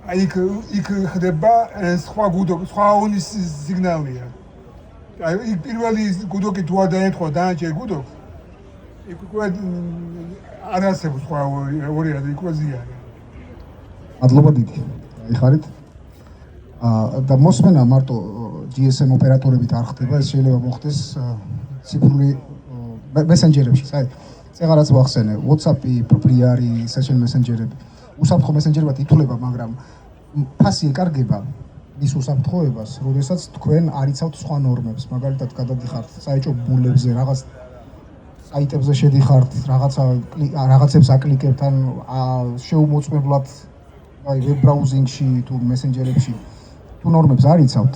აი იქ ხდება სხვა გუდოკი სხვა აუნის სიგნალია აი იქ პირველი გუდოკი თუ არ დაეთქვა დანარჩენ გუდოკს იქ უკვე არ არსებობს სხვა ორი იქ ზიანია მადლობა დიდი ხარით და მოსმენა მარტო GSM ოპერატორებით არ ხდება ეს შეიძლება მოხდეს ციფრული მესენჯერებში აი წეგარაც ვახსენე WhatsApp-ი, Priari, social messenger-ები უსაფრთხო მესენჯერებად ითვლება მაგრამ ფასი ეკარგება მის უსაფრთხოებას როდესაც თქვენ არ იცავთ სხვა ნორმებს მაგალითად გადადიხართ საეჭვო ბულებზე რაღაც საიტებზე შედიხართ რაღაცებს აკლიკებთ ან შეუმოწმებლად აი ვებ ბრაუზინგში თუ მესენჯერებში თუ ნორმებს არ იცავთ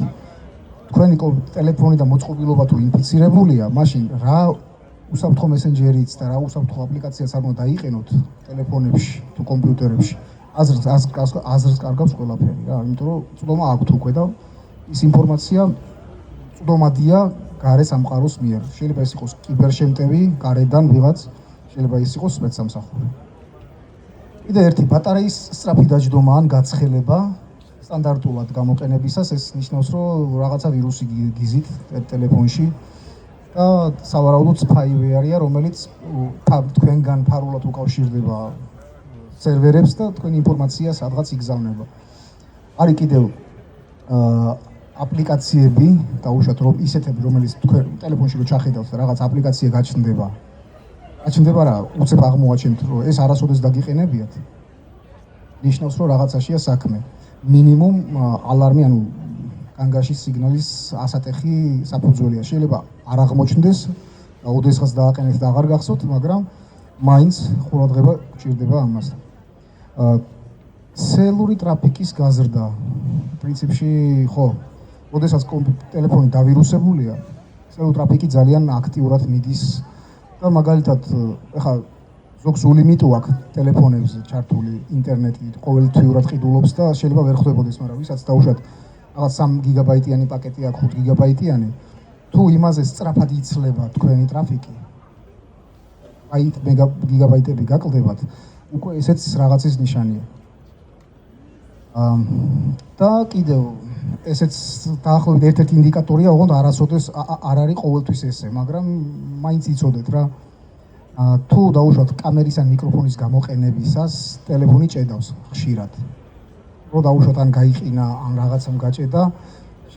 თქვენი ტელეფონი და მოწყობილობა თუ ინფიცირებულია მაშინ რა უსაფრთხო მესენჯერიც და რა უსაფრთხო აპლიკაციაც არ უნდა დაიყენოთ ტელეფონებში თუ კომპიუტერებში აზრს კარგავს ყველაფერი რა იმიტომ რომ წვდომა აქვთ უკვე და ის ინფორმაცია წვდომადია გარე სამყაროს მიერ შეიძლება ეს იყოს კიბერშემტევი გარედან ვიღაც შეიძლება ის იყოს სპეცსამსახური კიდე ერთი ბატარეის სწრაფი დაჯდომა ან გაცხელება სტანდარტულად გამოყენებისას ეს ნიშნავს რომ რაღაცა ვირუსი გიზით ტელეფონში და სავარაუდოდ spyware-ია რომელიც თქვენგან ფარულად უკავშირდება სერვერებს და თქვენი ინფორმაცია სადღაც იგზავნება. არის კიდევ აპლიკაციები, დაუშვათ რომ ისეთები რომელიც თქვენ ტელეფონში რო ჩახედავთ და რაღაც აპლიკაცია გაჩნდება. გაჩნდება რა, უცებ აღმოაჩენთ რომ ეს არასოდეს დაგიყენებიათ. ნიშნავს რომ რაღაცაშია საქმე. მინიმუმ ალარმი ანუ კანგაშის სიგნალის ასატეხი საფუძველია. შეიძლება არ აღმოჩნდეს, ოდესღაც დააყენეთ და აღარ გახსოვთ, მაგრამ მაინც ყურადღება გჭირდება ამასთან. ქსელური ტრაფიკის გაზრდა. პრინციპში ხო, ოდესაც ტელეფონი დავირუსებულია, ქსელური ტრაფიკი ძალიან აქტიურად მიდის და მაგალითად, ეხლა ზოგს ულიმიტი აქვს ტელეფონებზე ჩართული ინტერნეტი ყოველთვიურად ყიდულობს და შეიძლება ვერ ხვდებოდეს, მაგრამ ვისაც დაუშვათ რაღაც 3 გიგაბაიტიანი პაკეტი აქვს 5 გიგაბაიტიანი, თუ იმაზე სწრაფად იცლება თქვენი ტრაფიკი, აი გიგაბაიტები გაკლდებათ, უკვე ესეც რაღაცის ნიშანია. და კიდევ ესეც დაახლოებით ერთ-ერთი ინდიკატორია, ოღონდ არასოდეს არ არის ყოველთვის ესე, მაგრამ მაინც იცოდეთ რა. თუ დაუშვათ კამერის ან მიკროფონის გამოყენებისას ტელეფონი ჭედავს ხშირად. რო დაუშვათ ან გაიყინა, ან რაღაცამ გაჭედა,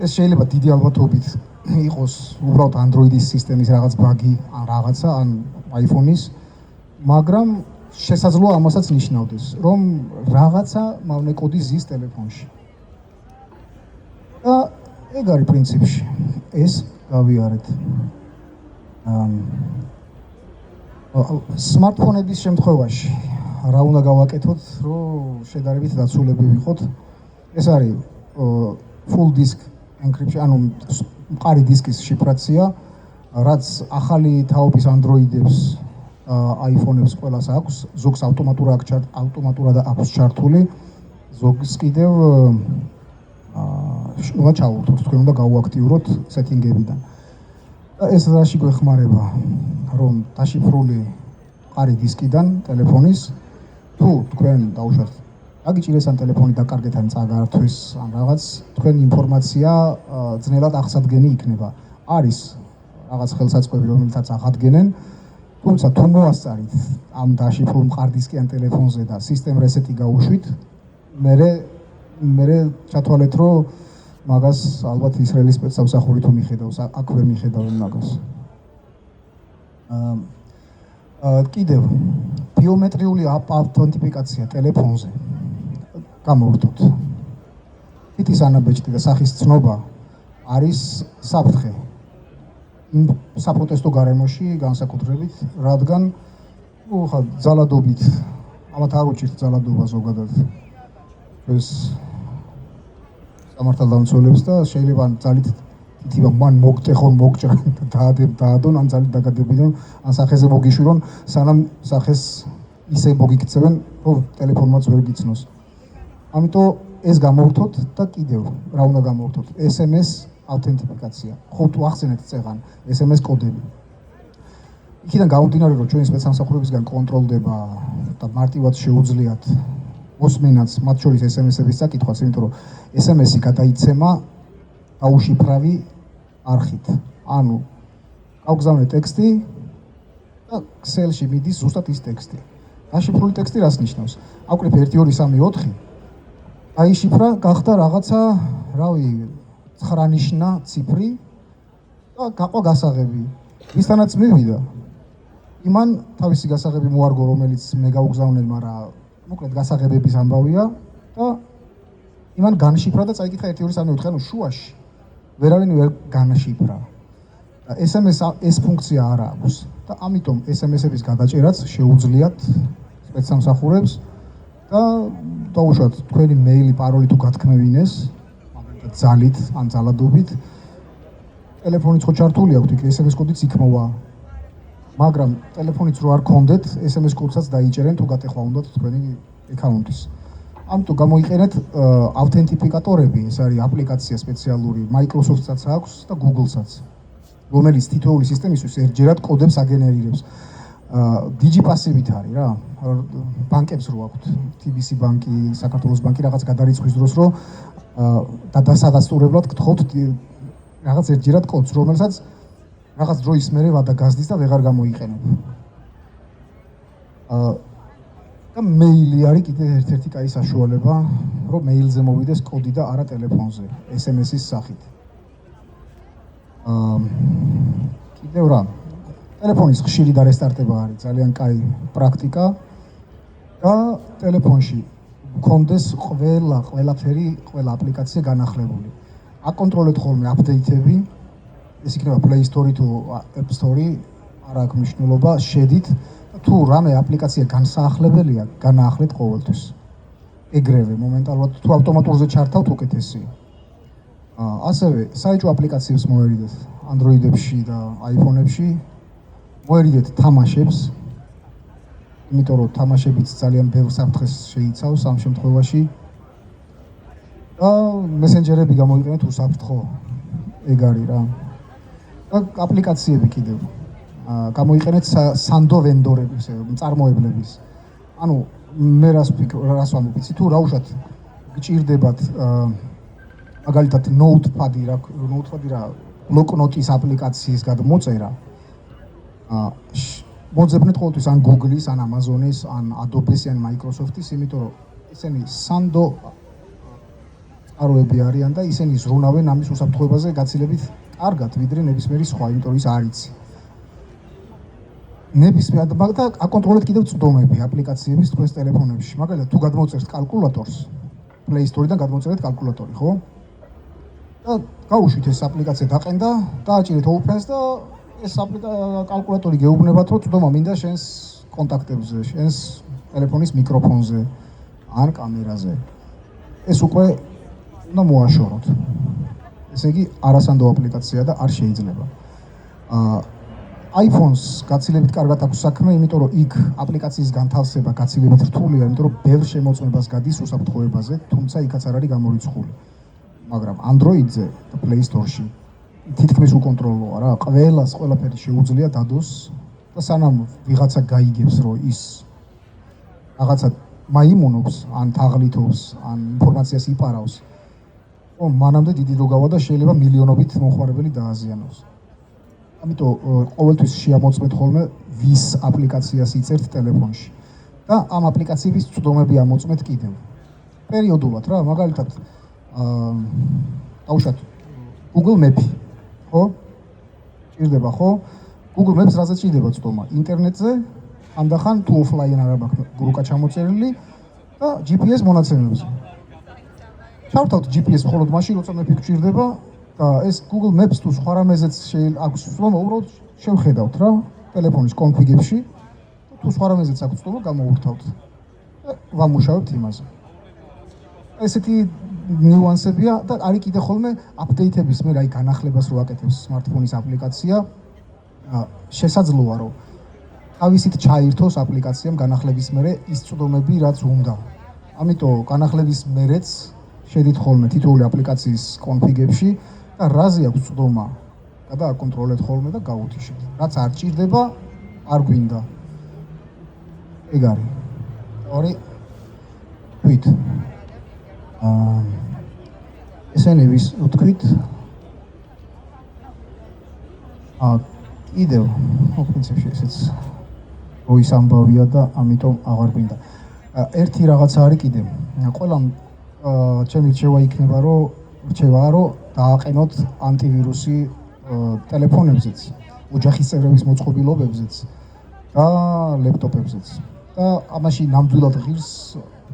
ეს შეიძლება დიდი ალბათობით იყოს უბრალოდ Android-ის სისტემის რაღაც ბაგი, ან რაღაცა, ან iPhone-ის, მაგრამ შესაძლოა ამასაც ნიშნავდეს, რომ რაღაცა მავნე კოდი ზის ტელეფონში. და ეგ არის პრინციპში. ეს გავიარეთ. სმარტფონების შემთხვევაში რა უნდა გავაკეთოთ, რომ შედარებით დაცულები ვიყოთ? ეს არის full disk encryption, ანუ მყარი დისკის შიფრაცია, რაც ახალი თაობის Android-ებს, iPhone-ებს ყველას აქვს, ზოგს ავტომატურად აქვს ჩართული, ზოგს კიდევ უნდა ჩაუვარდოთ, თქვენ უნდა გაუაქტიუროთ სეტინგებიდან. და ეს რაში გვეხმარება, რომ დაშიფრული მყარი დისკიდან ტელეფონის თუ თქვენ დაუშვათ აგიჭირეს ან ტელეფონი დაკარგეთ ან წაგართვეს ან რაღაც თქვენი ინფორმაცია ძნელად აღსადგენი იქნება. არის რაღაც ხელსაწყოები, რომელთაც აღადგენენ, თუმცა თუ მოასწარით ამ დაშიფრულ მყარდისკიან ტელეფონზე და სისტემ რესეტი გაუშვით, მე ჩათვალეთ, რომ მაგას ალბათ ისრაელის სპეცსამსახური თუ მიხედავს, აქ ვერ მიხედავენ მაგას. კიდევ ბიომეტრიული ავთენტიფიკაცია ტელეფონზე გამოვხდოთ. თითის ანაბეჭდი და სახის ცნობა არის საფრთხე. იმ საპროტესტო გარემოში განსაკუთრებით, რადგან ხა ძალადობით, ამათ არ უჭირთ ძალადობა ზოგადად. ეს სამართალდამცველებს და შეიძლება ძალით ითივა მან მოგტეხონ მოგჭრან დაადონ ან ძალით დაგადებიდან ან სახეზე მოგიშვირონ სანამ სახეს ისე მოგიქცევენ რომ ტელეფონმაც ვერ გიცნოს. ამიტომ ეს გამოვთოთ და კიდევ რა უნდა გამოვთოთ? SMS ავთენტიფიკაცია. ხო თუ ახსენეთ წეღან SMS კოდები. იქიდან გამომდინარე რომ ჩვენი სპეცსამსახურებისგან კონტროლდება და მარტივად შეუძლიათ მოსმენაც მათ შორის SMS-ების საკითხვაც, იმიტომ რომ SMS-ი გადაიცემა დაუშიფრავი არხით. ანუ გავგზავნე ტექსტი და Excel-ში მიდის ზუსტად ის ტექსტი. დაშიფრული ტექსტი რას ნიშნავს? ავკრიფე 1 2 3 4 აიშიფრა, გახდა რაღაცა, რავი, 9 ნიშნა ციფრი და გაყვა გასაღები. ვისთანაც მივიდა, იმან თავისი გასაღები მოარგო, რომელიც მე გავგზავნე, მაგრამ მოკლედ გასაღებების ამბავია და იმან განშიფრა და წაიკითხა 1 2 3 4, ანუ შუაში ვერავინ ვერ განშიფრა. და SMS ეს ფუნქცია არ აქვს და ამიტომ SMS-ების გადაჭერაც შეუძლიათ სპეცსამსახურებს და დაუშვათ თქვენი მეილი, პაროლი თუ გათქმევინეს, მაგალითად ძალით ან ძალადობით, ტელეფონიც ხო ჩართული აქვთ, იქ SMS კოდიც იქ მოვა. მაგრამ ტელეფონიც რო არ გქონდეთ, SMS კოდსაც დაიჭერენ თუ გატეხვა უნდათ თქვენი აკაუნტის. ამიტომ გამოიყენეთ ავთენტიფიკატორები, ეს არის აპლიკაცია სპეციალური, Microsoft-საც აქვს და Google-საც, რომელიც თითოეული სისტემისთვის ერთჯერად კოდებს აგენერირებს. DigiPassive-ით არის რა, ბანკებს რო აქვთ, TBC ბანკი, საქართველოს ბანკი რაღაც გადარიცხვის დროს რო და დასადასტურებლად გთხოვთ რაღაც ერთჯერად კოდს, რომელსაც რაღაც დროის მერე ვადა გაზდის და ვეღარ გამოიყენებ. და მეილი არის კიდე ერთ-ერთი კაი საშუალება, რომ მეილზე მოვიდეს კოდი და არა ტელეფონზე, SMS-ის სახით. კიდევ რა, ტელეფონის ხშირი დარესტარტება არის ძალიან კაი პრაქტიკა და ტელეფონში გქონდეს ყველაფერი, ყველა აპლიკაცია განახლებული. აკონტროლეთ ხოლმე აპდეიტები, ეს იქნება Play Store თუ App Store, არ აქვს მნიშვნელობა, შედით და თუ რამე აპლიკაცია განსაახლებელია, განაახლეთ ყოველთვის. ეგრევე მომენტალურად თუ ავტომატურზე ჩართავთ უკეთესია. ასევე საეჭვო აპლიკაციებს მოერიდეთ Android-ებში და iPhone-ებში, მოერიდეთ თამაშებს, იმიტომ რომ თამაშებიც ძალიან ბევრ საფრთხეს შეიცავს ამ შემთხვევაში. და მესენჯერები გამოიყენეთ უსაფრთხო, ეგ არის რა. და აპლიკაციები კიდევ გამოიყენეთ სანდო ვენდორების, მწარმოებლების. ანუ მე რას ვამბობ, იცი თუ რა უშათ გჭირდებათ მაგალითად ნოუთპადი რა, ბლოკნოტის აპლიკაციის გადმოწერა. მოძებნეთ ყოველთვის ან Google-ის, ან Amazon-ის, ან Adobe-ის, ან Microsoft-ის, იმიტომ რომ ესენი სანდო წყაროები არიან და ისინი ზრუნავენ ამის უსაფრთხოებაზე გაცილებით კარგად, ვიდრე ნებისმიერი სხვა, იმიტომ რომ ის არ იცი. ნებისმიერ და აკონტროლეთ კიდევ წვდომები აპლიკაციების თქვენს ტელეფონებში. მაგალითად, თუ გადმოწერთ კალკულატორს, Play Store-დან გადმოწერეთ კალკულატორი, ხო? და გაუშვით ეს აპლიკაცია დაყენდა, დააჭირეთ Open-ს და ეს კალკულატორი გეუბნებათ, რომ წვდომა მინდა შენს კონტაქტებზე, შენს ტელეფონის მიკროფონზე ან კამერაზე. ეს უკვე უნდა მოაშოროთ. ესე იგი, არასანდო აპლიკაცია და არ შეიძლება. iPhone-ს გაცილებით კარგად აქვს საქმე, იმიტომ რომ იქ აპლიკაციის განთავსება გაცილებით რთულია, იმიტომ რომ ბევრ შემოწმებას გადის უსაფრთხოებაზე, თუმცა იქაც არ არის გამორიცხული. მაგრამ Android-ზე და Play Store-ში თითქმის უკონტროლოა რა, ყველაფერი შეუძლია დადოს და სანამ ვიღაცა გაიგებს, რომ ის რაღაცა მაიმუნობს, ან თაღლითობს, ან ინფორმაციას იპარავს, მანამდე დიდი რო გავა და შეიძლება მილიონობით მომხმარებელი დააზიანოს. ამიტომ ყოველთვის შეამოწმეთ ხოლმე ვის აპლიკაციას იწერთ ტელეფონში და ამ აპლიკაციების წვდომები ამოწმეთ კიდევ. პერიოდულად რა, მაგალითად დაუშვათ Google Map-ი, ხო? ჭირდება, ხო? Google Maps რაზეც ჭირდება წვდომა? ინტერნეტზე, ამდახან თუ ოფლაინ არ აქვს გრუკა ჩამოწერილი და GPS მონაცემებზე. ჩავთავთ GPS მხოლოდ მაშინ, როცა Map-ი გჭირდება და ეს Google Maps თუ სხვა რამეზეც აქვს წვდომა, უბრალოდ შევხედავთ რა, ტელეფონის კონფიგებში და თუ სხვა რამეზეც აქვს წვდომა, გამოურთავთ და ვამუშავებთ იმაზე. ესეთი ნიუანსებია და არის კიდე ხოლმე აპდეიტების მე აი განახლებას რო აკეთებს smartphone-ის აპლიკაცია შესაძლოა რომ თავისით ჩაირთოს აპლიკაციამ განახლების მერე ის წვდომები რაც უნდა. ამიტომ განახლების მერეც შედით ხოლმე თითოეული აპლიკაციის კონფიგებში და რაზე აქვს წვდომა გადააკონტროლეთ ხოლმე და გაუთიშეთ. რაც არ ჭირდება, არ გვინდა. ეგ არის. ორი ვით. ესენი ვის ვთქვით? კიდევ პრინციპში ესეც როის ამბავია და ამიტომ აღარ გვინდა. ერთი რაღაცა არის კიდევ. ყველამ ჩემი რჩევა იქნება, რომ დააყენოთ ანტივირუსი ტელეფონებზეც, ოჯახის წევრების მოწყობილობებზეც და ლეპტოპებზეც. და ამაში ნამდვილად ღირს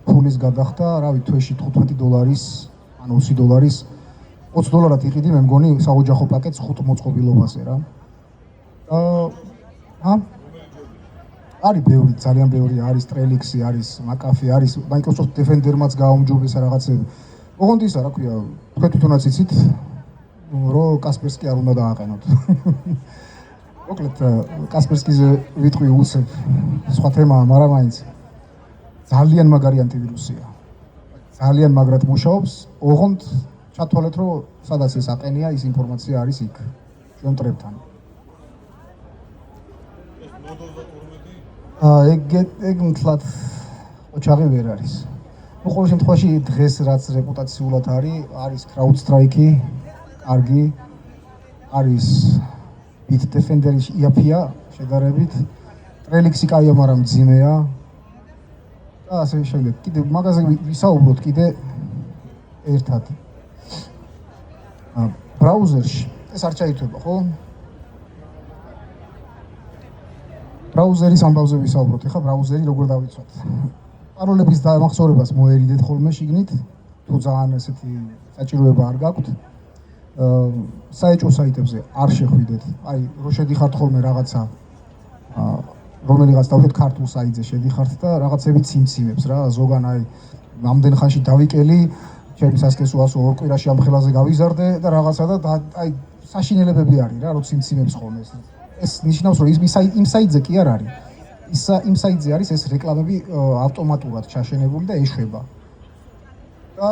ფულის გადახდა, რავი, თვეში $15 ან $20, $20 იყიდი, მე მგონი საოჯახო პაკეტს 5 მოწყობილობაზე რა. არის ბევრი, ძალიან ბევრი, არის Trellix-ი, არის McAfee, არის Microsoft Defender-მაც გააუმჯობესა რაღაცები. ოღონდ ისა, რა ქვია, თქვენ თვითონაც იცით, რომ კასპერსკი არ უნდა დააყენოთ. მოკლედ, კასპერსკიზე ვიტყვი უცებ, სხვა თემაა, მაგრამ მაინც ძალიან მაგარი ანტივირუსია. ძალიან მაგრად მუშაობს, ოღონდ ჩათვალეთ, რომ სადაც ეს აყენია, ის ინფორმაცია არის იქ, ჩვენ მტრებთან. ეგ მთლად ოჩაღი ვერ არის. ნუ ყოველ შემთხვევაში დღეს რაც რეპუტაციულად არის CrowdStrike-ი, კარგი, არის Bitdefender-ი იაფია შედარებით, Trellix-ი კაია, მაგრამ მძიმეა. და ასე შემდეგ. კიდე მაგაზე ვისაუბროთ კიდე ერთად. ბრაუზერში ეს არ ჩაითვება, ხო? ბრაუზერის ამბავზე ვისაუბროთ. ეხლა ბრაუზერი როგორ დავიცვათ? პაროლების დამახსოვრებას მოერიდეთ ხოლმე შიგნით, თუ ძალიან ესეთი საჭიროება არ გაქვთ. საეჭვო საიტებზე არ შეხვიდეთ. აი, რო შედიხართ ხოლმე რაღაცა რომელიღაც დავუშვათ ქართულ საიტზე შედიხართ და რაღაცები ციმციმებს რა, ზოგან აი ამდენ ხანში დავიკელი, ჩემი სასქესო 2 კვირაში ამ ხელაზე გავიზარდე და რაღაცა და აი საშინელებები არის რა, რო ციმციმებს ხოლმე ეს. ეს ნიშნავს, რომ იმ საიტზე კი არ არის. იმ საიტზე არის ეს რეკლამები ავტომატურად ჩაშენებული და ეშვება. და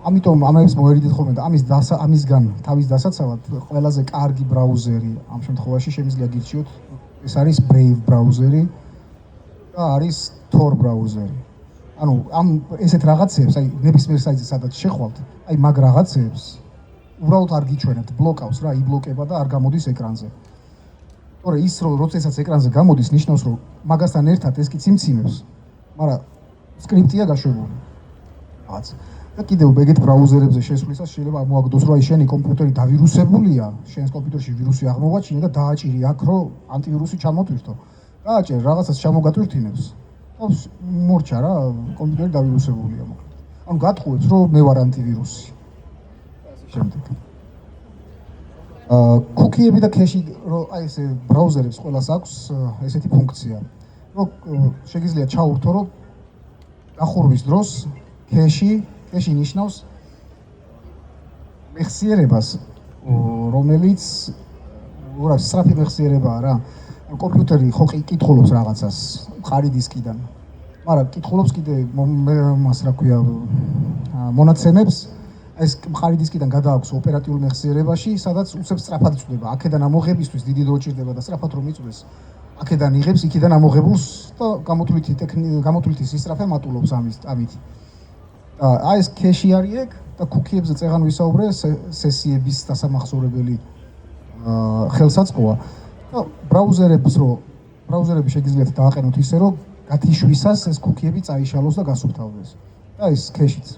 ამიტომ ამებს მოერიდეთ ხოლმე და ამისგან თავის დასაცავად ყველაზე კარგი ბრაუზერი ამ შემთხვევაში შემიძლია გირჩიოთ, ეს არის Brave ბრაუზერი და არის Tor ბრაუზერი. ანუ ამ ესეთ რაღაცებს, აი ნებისმიერ საიტზე სადაც შეხვალთ, აი მაგ რაღაცებს უბრალოდ არ გიჩვენებთ, ბლოკავს რა, იბლოკება და არ გამოდის ეკრანზე. თორე ის როდესაც ეკრანზე გამოდის, ნიშნავს, რომ მაგასთან ერთად ეს კი ციმციმებს, მაგრამ სკრიპტია გაშვებული. რაღაც. და კიდევ ეგეთ ბრაუზერებზე შესვლისას შეიძლება მოაგდოს, რომ აი შენი კომპიუტერი დავირუსებულია, შენს კომპიუტერში ვირუსი აღმოაჩინე და დააჭირი აქ, რომ ანტივირუსი ჩამოტვირთო. დააჭერ, რაღაცას ჩამოგატვირთინებს. და მორჩა რა, კომპიუტერი დავირუსებულია მოკლედ. ანუ გატყუებს, რომ მე ვარ ანტივირუსი. ასე შემდეგ. კუკიები და ქეში, რომ აი ეს ბრაუზერებს ყველას აქვს ესეთი ფუნქცია, რომ შეგიძლია ჩაურთო, რომ დახურვის დროს ქეში ნიშნავს მეხსიერებას, რომელიც სწრაფი მეხსიერებაა რა. კომპიუტერი ხო კითხულობს რაღაცას მყარი დისკიდან, მაგრამ კითხულობს კიდე მას რა ქვია მონაცემებს. ეს მყარი დისკიდან გადააქვს ოპერატიულ მეხსიერებაში, სადაც უცებ სწრაფად იწვდება. აქედან ამოღებისთვის დიდი დრო ჭირდება და სწრაფად რომ იწვდეს, აქედან იღებს, იქიდან ამოღებულს და გამოთვლითი სისწრაფე მატულობს ამით. აი ეს ქეში არის ეგ და კუკიებზე წეღან ვისაუბრე, სესიების დასამახსოვრებელი ხელსაწყოა. და ბრაუზერები შეგიძლიათ დააყენოთ ისე, რომ გათიშვისას ეს კუკიები წაიშალოს და გასუფთავდეს. და ეს ქეშიც.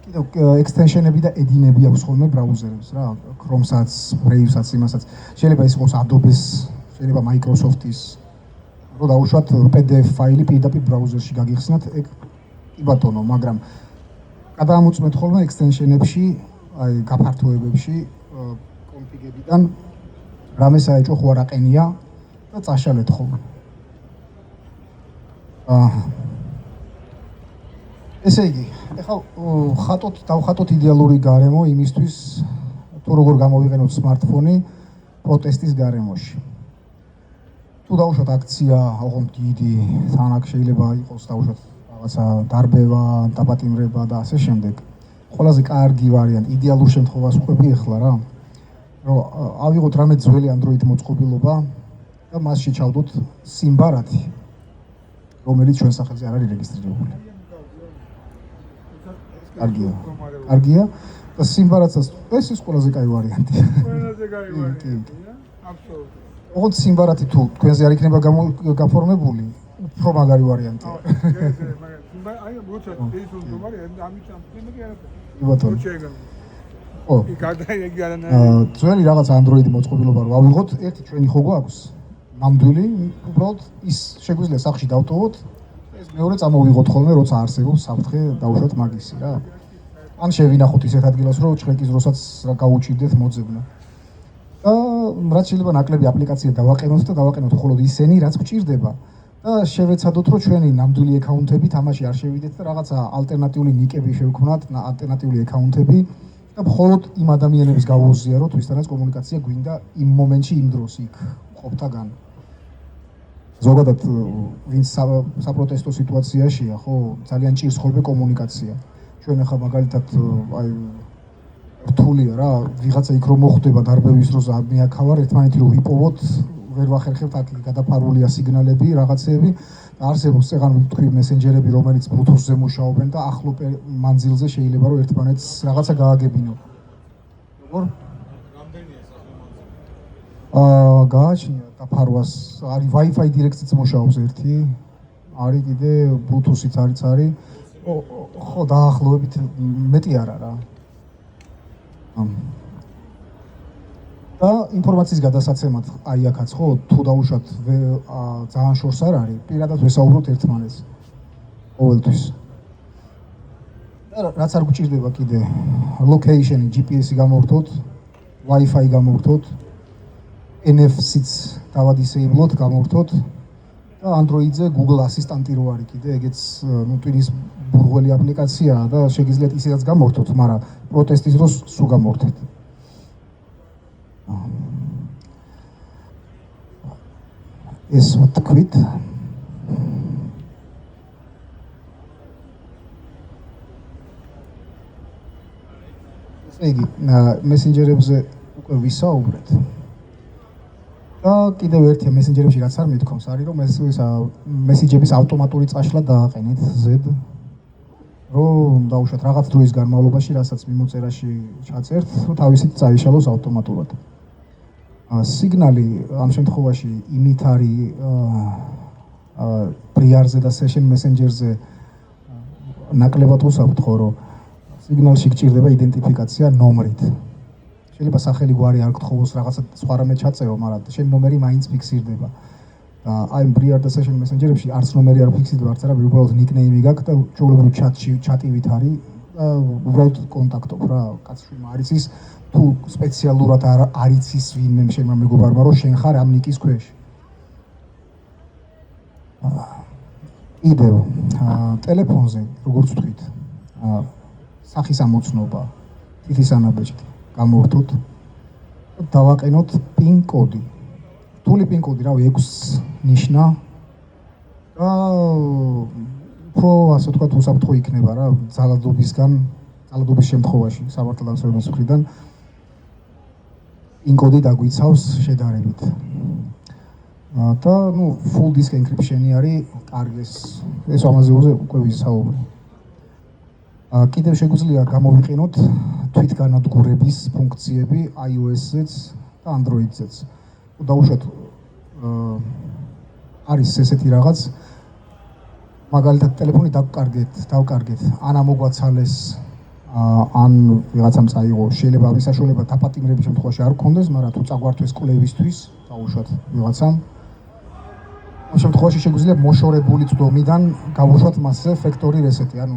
კიდევ ექსტენშენები და ედინები აქვს ხოლმე ბრაუზერებს რა, Chrome-საც, Brave-საც, იმასაც. შეიძლება ის იყოს Adobe-ს, შეიძლება Microsoft-ის. რო დაუშვათ PDF ფაილი პირდაპირ ბრაუზერში გაგიხსნათ, ეგ კი ბატონო, მაგრამ გადაამოწმეთ ხოლმე ექსტენშენებში, აი გაფართოებებში კონფიგებიდან რამე საეჭვო ხო არ აყენია და წაშალეთ ხოლმე. ესე იგი, ეხლა დავხატოთ იდეალური გარემო იმისთვის, თუ როგორ გამოვიყენოთ smartphone-ი პროტესტის გარემოში. თუ დავუშვათ აქცია, ოღონდ დიდი, თან აქ შეიძლება იყოს დავუშვათ რაღაცა დარბევა, დაპატიმრება და ასე შემდეგ. ყველაზე კარგი ვარიანტი, იდეალურ შემთხვევას ვყვები ახლა რა. რომ ავიღოთ რამე ძველი Android მოწყობილობა და მასში ჩავდოთ სიმბარათი, რომელიც ჩვენ სახელზე არ არის რეგისტრირებული. კარგია. და სიმბარათსაც ეს ის ყველაზე კაი ვარიანტია. ყველაზე კაი ვარიანტია. აბსოლუტურად. ოღონდ სიმბარათი თუ თქვენზე არ იქნება გაფორმებული, უფრო მაგარი ვარიანტია. აი, როცა ეს უნდომარი, ამით ამბები არა. ბატონო. ო, იგი არანაირი. ძველი რაღაც Android მოწყობილობა რო ავიღოთ, ერთი ჩვენი ხო გვაქვს. ნამდვილი, უბრალოდ ის შეგვიძლია სახში დავტოვოთ, ეს მეორე წამოვიღოთ ხოლმე, როცა არსებობს საფრთხე დაუშვათ მაგისი რა. ან შევინახოთ ისეთ ადგილას, რომ ჩხეკის დროსაც გავუჭირდეთ მოძებნა. და რაც შეიძლება ნაკლები აპლიკაცია დავაყენოთ და დავაყენოთ მხოლოდ ისენი, რაც გვჭირდება. და შევეცადოთ, რომ ჩვენი ნამდვილი აკაუნტები თამაში არ შევიდეთ და რაღაცა ალტერნატიული ნიკები შევქმნათ, ალტერნატიული აკაუნტები და მხოლოდ იმ ადამიანებს გავუზიაროთ, ვისთანაც კომუნიკაცია გვინდა იმ მომენტში, იმ დროს იქ ყოფთაგან. ზოგადად, ვინც საპროტესტო სიტუაციაშია, ხო, ძალიან ჭირს ხოლმე კომუნიკაცია. ჩვენ ახლა მაგალითად აი რთულია რა, ვიღაცა იქ რომ მოხვდება დარბევის დროს მეაქავარ, ერთმანეთი რომ ვიპოვოთ, ვერ ვახერხებთ აქ გადაფარულია სიგნალები, რაღაცეები და არსებობს წეღან ვთქვი მესენჯერები, რომელიც Bluetooth-ზე მუშაობენ და ახლო მანძილზე შეიძლება რომ ერთმანეთს რაღაცა გააგებინო. როგორ? რამდენია საფრთხე? გააჩნია დაფარვას, არის Wi-Fi Direct-იც მუშაობს ერთი, არის კიდე Bluetooth-იც არის. ხო, დაახლოებით მეტი არა რა. და ინფორმაციის გადასაცემად აი აქაც ხო, თუ დავუშვათ ძალიან შორს არ არის, პირადად ვესაუბროთ ერთმანეთს. ყოველთვის. და რაც არ გვჭირდება კიდე, location-ი, GPS-ი გამოვრთოთ, Wi-Fi გამოვრთოთ, NFC-ც დავადისეიბლოთ, გამოვრთოთ. და Android-ზე Google Assistant-ი რო არის კიდე, ეგეც ტვინის ბურღველი აპლიკაციაა და შეგიძლიათ ისედაც გამოვრთოთ, მაგრამ პროტესტის დროს სულ გამოვრთეთ. ეს ვთქვით. ესე იგი, მესენჯერებზე უკვე ვისაუბრეთ. და კიდევ ერთი მესენჯერებში რაც არ მithქვამს არის რომ ეს მესენჯების ავტომატური წაშლა დააყენეთ Z რომ დაუშვათ რაღაც დროის განმავლობაში რასაც მიმოწერაში ჩაწერთ თავისით წაიშალოს ავტომატურად. სიგნალი ამ შემთხვევაში იმით არის პრიარზე და session messenger-ზე ნაკლებად უსაფრთხო რომ სიგნალში გჭირდება იდენტიფიკაცია ნომრით. შეიძლება სახელი გვარი არ გთხოვოს რაღაცა სხვა რამე ჩაწერო, მაგრამ შენ ნომერი მაინც ფიქსირდება. და აი პრიარ და session messenger-ებში არც ნომერი არ ფიქსირდება, არც არა, უბრალოდ nickname-ი გაქვს და ჩვეულებრივ ჩატივით არის და უბრალოდ კონტაქტობ რა, კაცშვი არის ის თუ სპეციალურად არ იცის ვინმე შენმა მეგობარმა რომ შენ ხარ ამ ნიკის ქვეშ. იდეო ტელეფონზე როგორც ვთქვით სახის ამოცნობა თითის ანაბეჭდი გამოვრთოთ და დავაყენოთ PIN კოდი. რთული PIN კოდი რავი 6 ნიშნა და უფრო ასე ვთქვათ უსაფრთხო იქნება რა ძალადობის შემთხვევაში სამართალდამცველობის მხრიდან PIN კოდი დაგვიცავს შედარებით. და full disk encryption-ი არის კარგი ეს ამაზე უკვე ვისაუბრე. კიდევ შეგვიძლია გამოვიყენოთ თვითგანადგურების ფუნქციები iOS-ზეც და Android-ზეც. დავუშვათ არის ესეთი რაღაც მაგალითად ტელეფონი დავკარგეთ ან ამოგვაცალეს ან ვიღაცამ წაიღო შეიძლება ამ საშუალება დაპატიმრების შემთხვევაში არ გქონდეს, მაგრამ თუ წაგვართვეს კვლევისთვის დავუშვათ ვიღაცამ ამ შემთხვევაში შეგვიძლია მოშორებული წვდომიდან გავუშვათ მასზე factory reset-ი, ანუ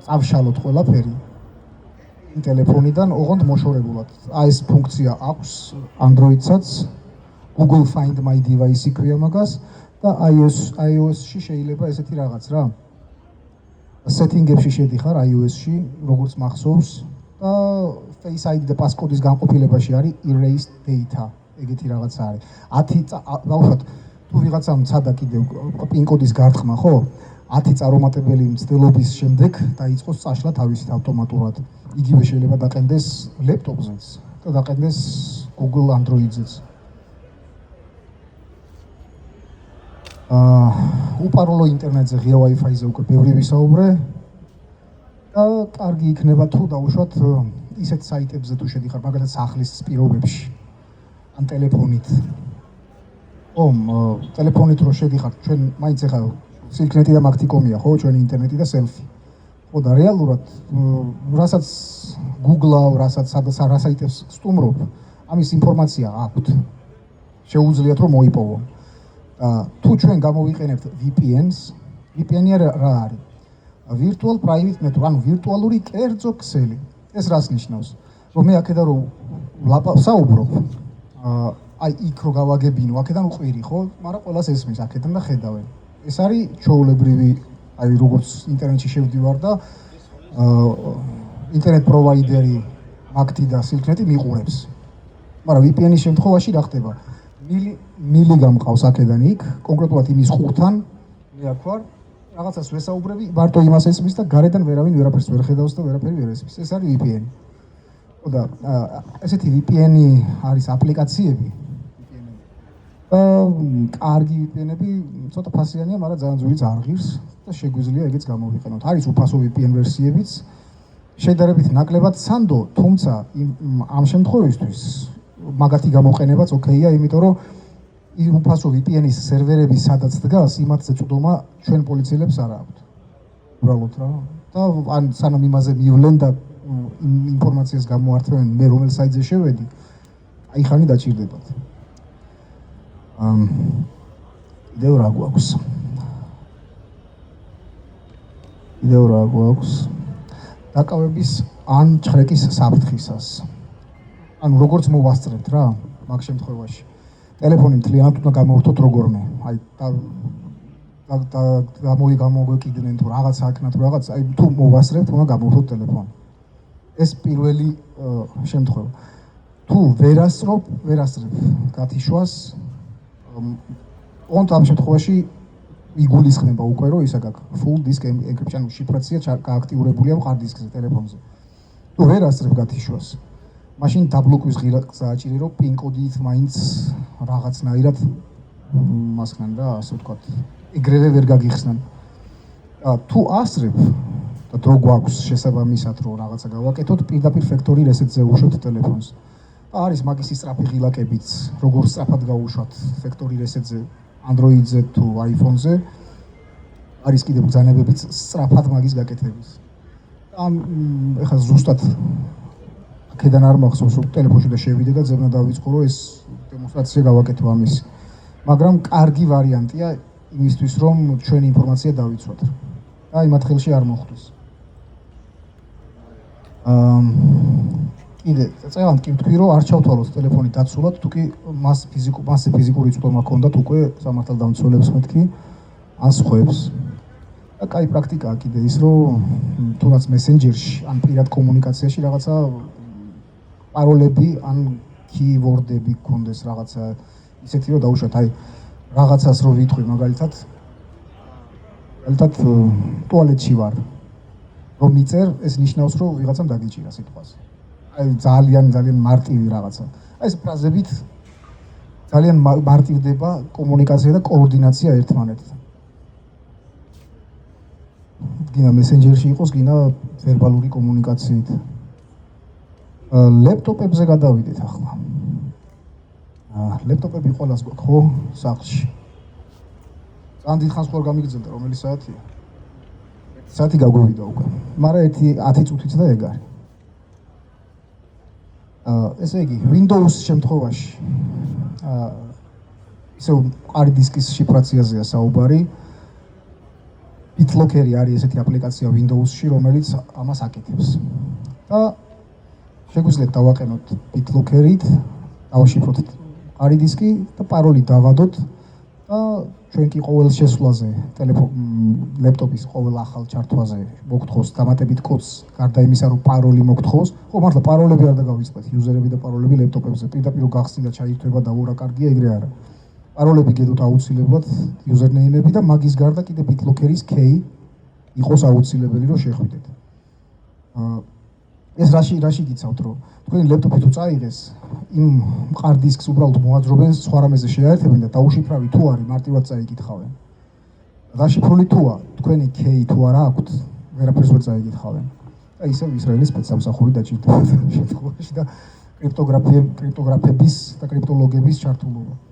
წავშალოთ ყველაფერი ტელეფონიდან ოღონდ მოშორებულად. აი ეს ფუნქცია აქვს Android-საც, Google Find My Device-ი ქვია მაგას და iOS-ში შეიძლება ესეთი რაღაც რა. setting-ებში შედიხარ iOS-ში, როგორც მახსოვს და Face ID და passcode-ის განყოფილებაში არის erased data, ეგეთი რაღაცა არის. 10 ბავშვად, თუ ვიღაცამ ცადა კიდევ PIN-კოდის გარტყმა, ხო? 10 წარუმატებელი მცდელობის შემდეგ დაიწყოს წაშლა თავისით ავტომატურად. იგივე შეიძლება დაყენდეს ლეპტოპზეც და დაყენდეს Google Android-ზეც. უპაროლო ინტერნეტზე ღია Wi-Fi-ზე უკვე ბევრი ვისაუბრე და კარგი იქნება თუ დავუშვათ ისეთ საიტებზე თუ შედიხარ, მაგალითად სახლის პირობებში ან ტელეფონით. ტელეფონით რო შედიხარ, ჩვენ მაინც ახლა სილქნეტი და მაგთიკომია, ხო, ჩვენი ინტერნეტი და სელფი. ხო და რეალურად რასაც Google-აო, რასაც რა საიტებს სტუმრობ, ამის ინფორმაცია აქვთ. შეუძლიათ რომ მოიპოვო. თუ ჩვენ გამოვიყენებთ VPN-ს, VPN-ი რა არის? Virtual Private Network, ანუ ვირტუალური კერძო ქსელი. ეს რას ნიშნავს? რომ მე აქედან რომ საუბრობ, აი იქ რო გავაგებინო, აქედან უყვირი, ხო? მაგრამ ყველას ესმის აქედან და ხედავენ. ეს არის ჩვეულებრივი, აი როგორც ინტერნეტში შევდივარ და ინტერნეტ პროვაიდერი მაგთი და სილქნეტი მიყურებს. მაგრამ VPN-ის შემთხვევაში რა ხდება? მილი გამყავს აქედან იქ, კონკრეტულად იმის ხურთან, მე აქ ვარ, რაღაცას ვესაუბრები, მარტო იმას ესმის და გარედან ვერავინ ვერაფერს ვერ ხედავს და ვერაფერი ვერ ესმის. ეს არის VPN. ხო და ესეთი VPN-ი არის აპლიკაციები. კარგი VPN-ები ცოტა ფასიანია, მაგრამ ძალიან ძვირიც არ ღირს და შეგვიძლია ეგეც გამოვიყენოთ. არის უფასო VPN ვერსიებიც, შედარებით ნაკლებად სანდო, თუმცა ამ შემთხვევისთვის მაგათი გამოყენებაც ოკეია, იმიტომ რომ უფასო VPN-ის სერვერები სადაც დგას, იმათზე წვდომა ჩვენ პოლიციელებს არ აქვთ. უბრალოდ რა. და ან სანამ იმაზე მივლენ და ინფორმაციას გამოართმევენ, მე რომელ საიტზე შევედი, აი ხანი დაჭირდებათ. კიდევ რა გვაქვს? დაკავების ან ჭხრეკის საფრთხისას. ანუ როგორც მოვასწრებთ რა, მაგ შემთხვევაში. ტელეფონი მთლიანად უნდა გამოვთოთ როგორმე. აი გამოგვეკიდნენ თუ რაღაც აქნათ რაღაც, აი თუ მოვასწრებთ, უნდა გამოვთოთ ტელეფონი. ეს პირველი შემთხვევა. თუ ვერასწრებ გათიშვას, ოღონდ ამ შემთხვევაში იგულისხმება უკვე რომ ისა გაქვს full disk encryption, ანუ შიფრაცია გააქტიურებულია hard disk-ზე ტელეფონზე. თუ ვერასწრებ გათიშვას, მაშინ დაბლოკვის ღირა საჭირო რომ PIN-კოდით მაინც რაღაცნაირად მასხნან რა, ასე ვთქვათ, ეგრევე ვერ გაგიხსნან. თუ ასრებ და დრო გვაქვს შესაბამისად რომ რაღაცა გავაკეთოთ, პირდაპირ factory reset-ზე უშვებთ ტელეფონს. არის მაგის სწრაფი ღილაკებიც, როგორ სწრაფად გაუშვათ factory reset-ზე Android-ზე თუ iPhone-ზე. არის კიდევ ბრძანებებიც სწრაფად მაგის გაკეთების. ეხლა ზუსტად აქედან არ მახსოვს რომ ტელეფონში და შევიდე და ძებნა დავიწყო რომ ეს დემონსტრაცია გავაკეთო ამის. მაგრამ კარგი ვარიანტია იმისთვის რომ ჩვენი ინფორმაცია დავიცვათ. და იმათ ხელში არ მოხვდეს. კიდე წევანდ კი ვთქვი რომ არ ჩავთვალოთ ტელეფონი დაცულად, თუკი მასზე ფიზიკური წვდომა ჰქონდათ უკვე სამართალდამცველებს მეთქი ან სხვებს. და კაი პრაქტიკაა კიდე ის რომ თუნდაც მესენჯერში ან პირად კომუნიკაციაში რაღაცა პაროლები ან keyword-ები გქონდეს რაღაცა ისეთი რომ დაუშვათ, აი რაღაცას რო ვიტყვი მაგალითად ტუალეტში ვარ. რომ მიწერ, ეს ნიშნავს რომ ვიღაცამ დაგიჭირა სიტყვაზე. აი ძალიან მარტივი რაღაცა. აი ეს ფრაზებით ძალიან მარტივდება კომუნიკაცია და კოორდინაცია ერთმანეთთან. გინდა მესენჯერში იყოს, გინდა ვერბალური კომუნიკაციით. ლეპტოპებზე გადავიდეთ ახლა. ლეპტოპები ყველას გვაქვს, ხო, სახლში. ძალიან დიდ ხანს ხوار გამიგრძელდა, რომელი საათია? საათი გაგვივიდა უკვე. მაგრამ 10 წუთიც და ეგ არის. ესე იგი, Windows შემთხვევაში ისე მყარი დისკის შიფრაციაზეა საუბარი. BitLocker-ი არის ესეთი აპლიკაცია Windows-ში, რომელიც ამას აკეთებს. და შეგვიძლია დავაყენოთ BitLocker-ით, დავაშიფროთ მყარი დისკი და პაროლი დავადოთ და ჩვენ კი ყოველ შესვლაზე ლეპტოპის ყოველ ახალ ჩართვაზე მოგთხოვს დამატებით კოდს გარდა იმისა რომ პაროლი მოგთხოვს ხო მართლა პაროლები არ დაგავიწყდეთ იუზერები და პაროლები ლეპტოპებზე პირდაპირ რო გახსნით და ჩაირთვება და ურა კარგია ეგრე არა პაროლები გედოთ აუცილებლად იუზერნეიმები და მაგის გარდა კიდე BitLocker-ის key იყოს აუცილებელი რომ შეხვიდეთ ეს რაში გიცავთ რომ თქვენი ლეპტოპი თუ წაიღეს იმ მყარ დისკს უბრალოდ მოაძრობენ სხვა რამეზე შეაერთებენ და დაუშიფრავი თუ არის მარტივად წაიკითხავენ დაშიფრული თუა თქვენი key თუ არა აქვთ ვერაფერს ვერ წაიკითხავენ და ისევ ისრაელის სპეცსამსახური დაჭირდება შემთხვევაში და კრიპტოგრაფების და კრიპტოლოგების ჩართულობა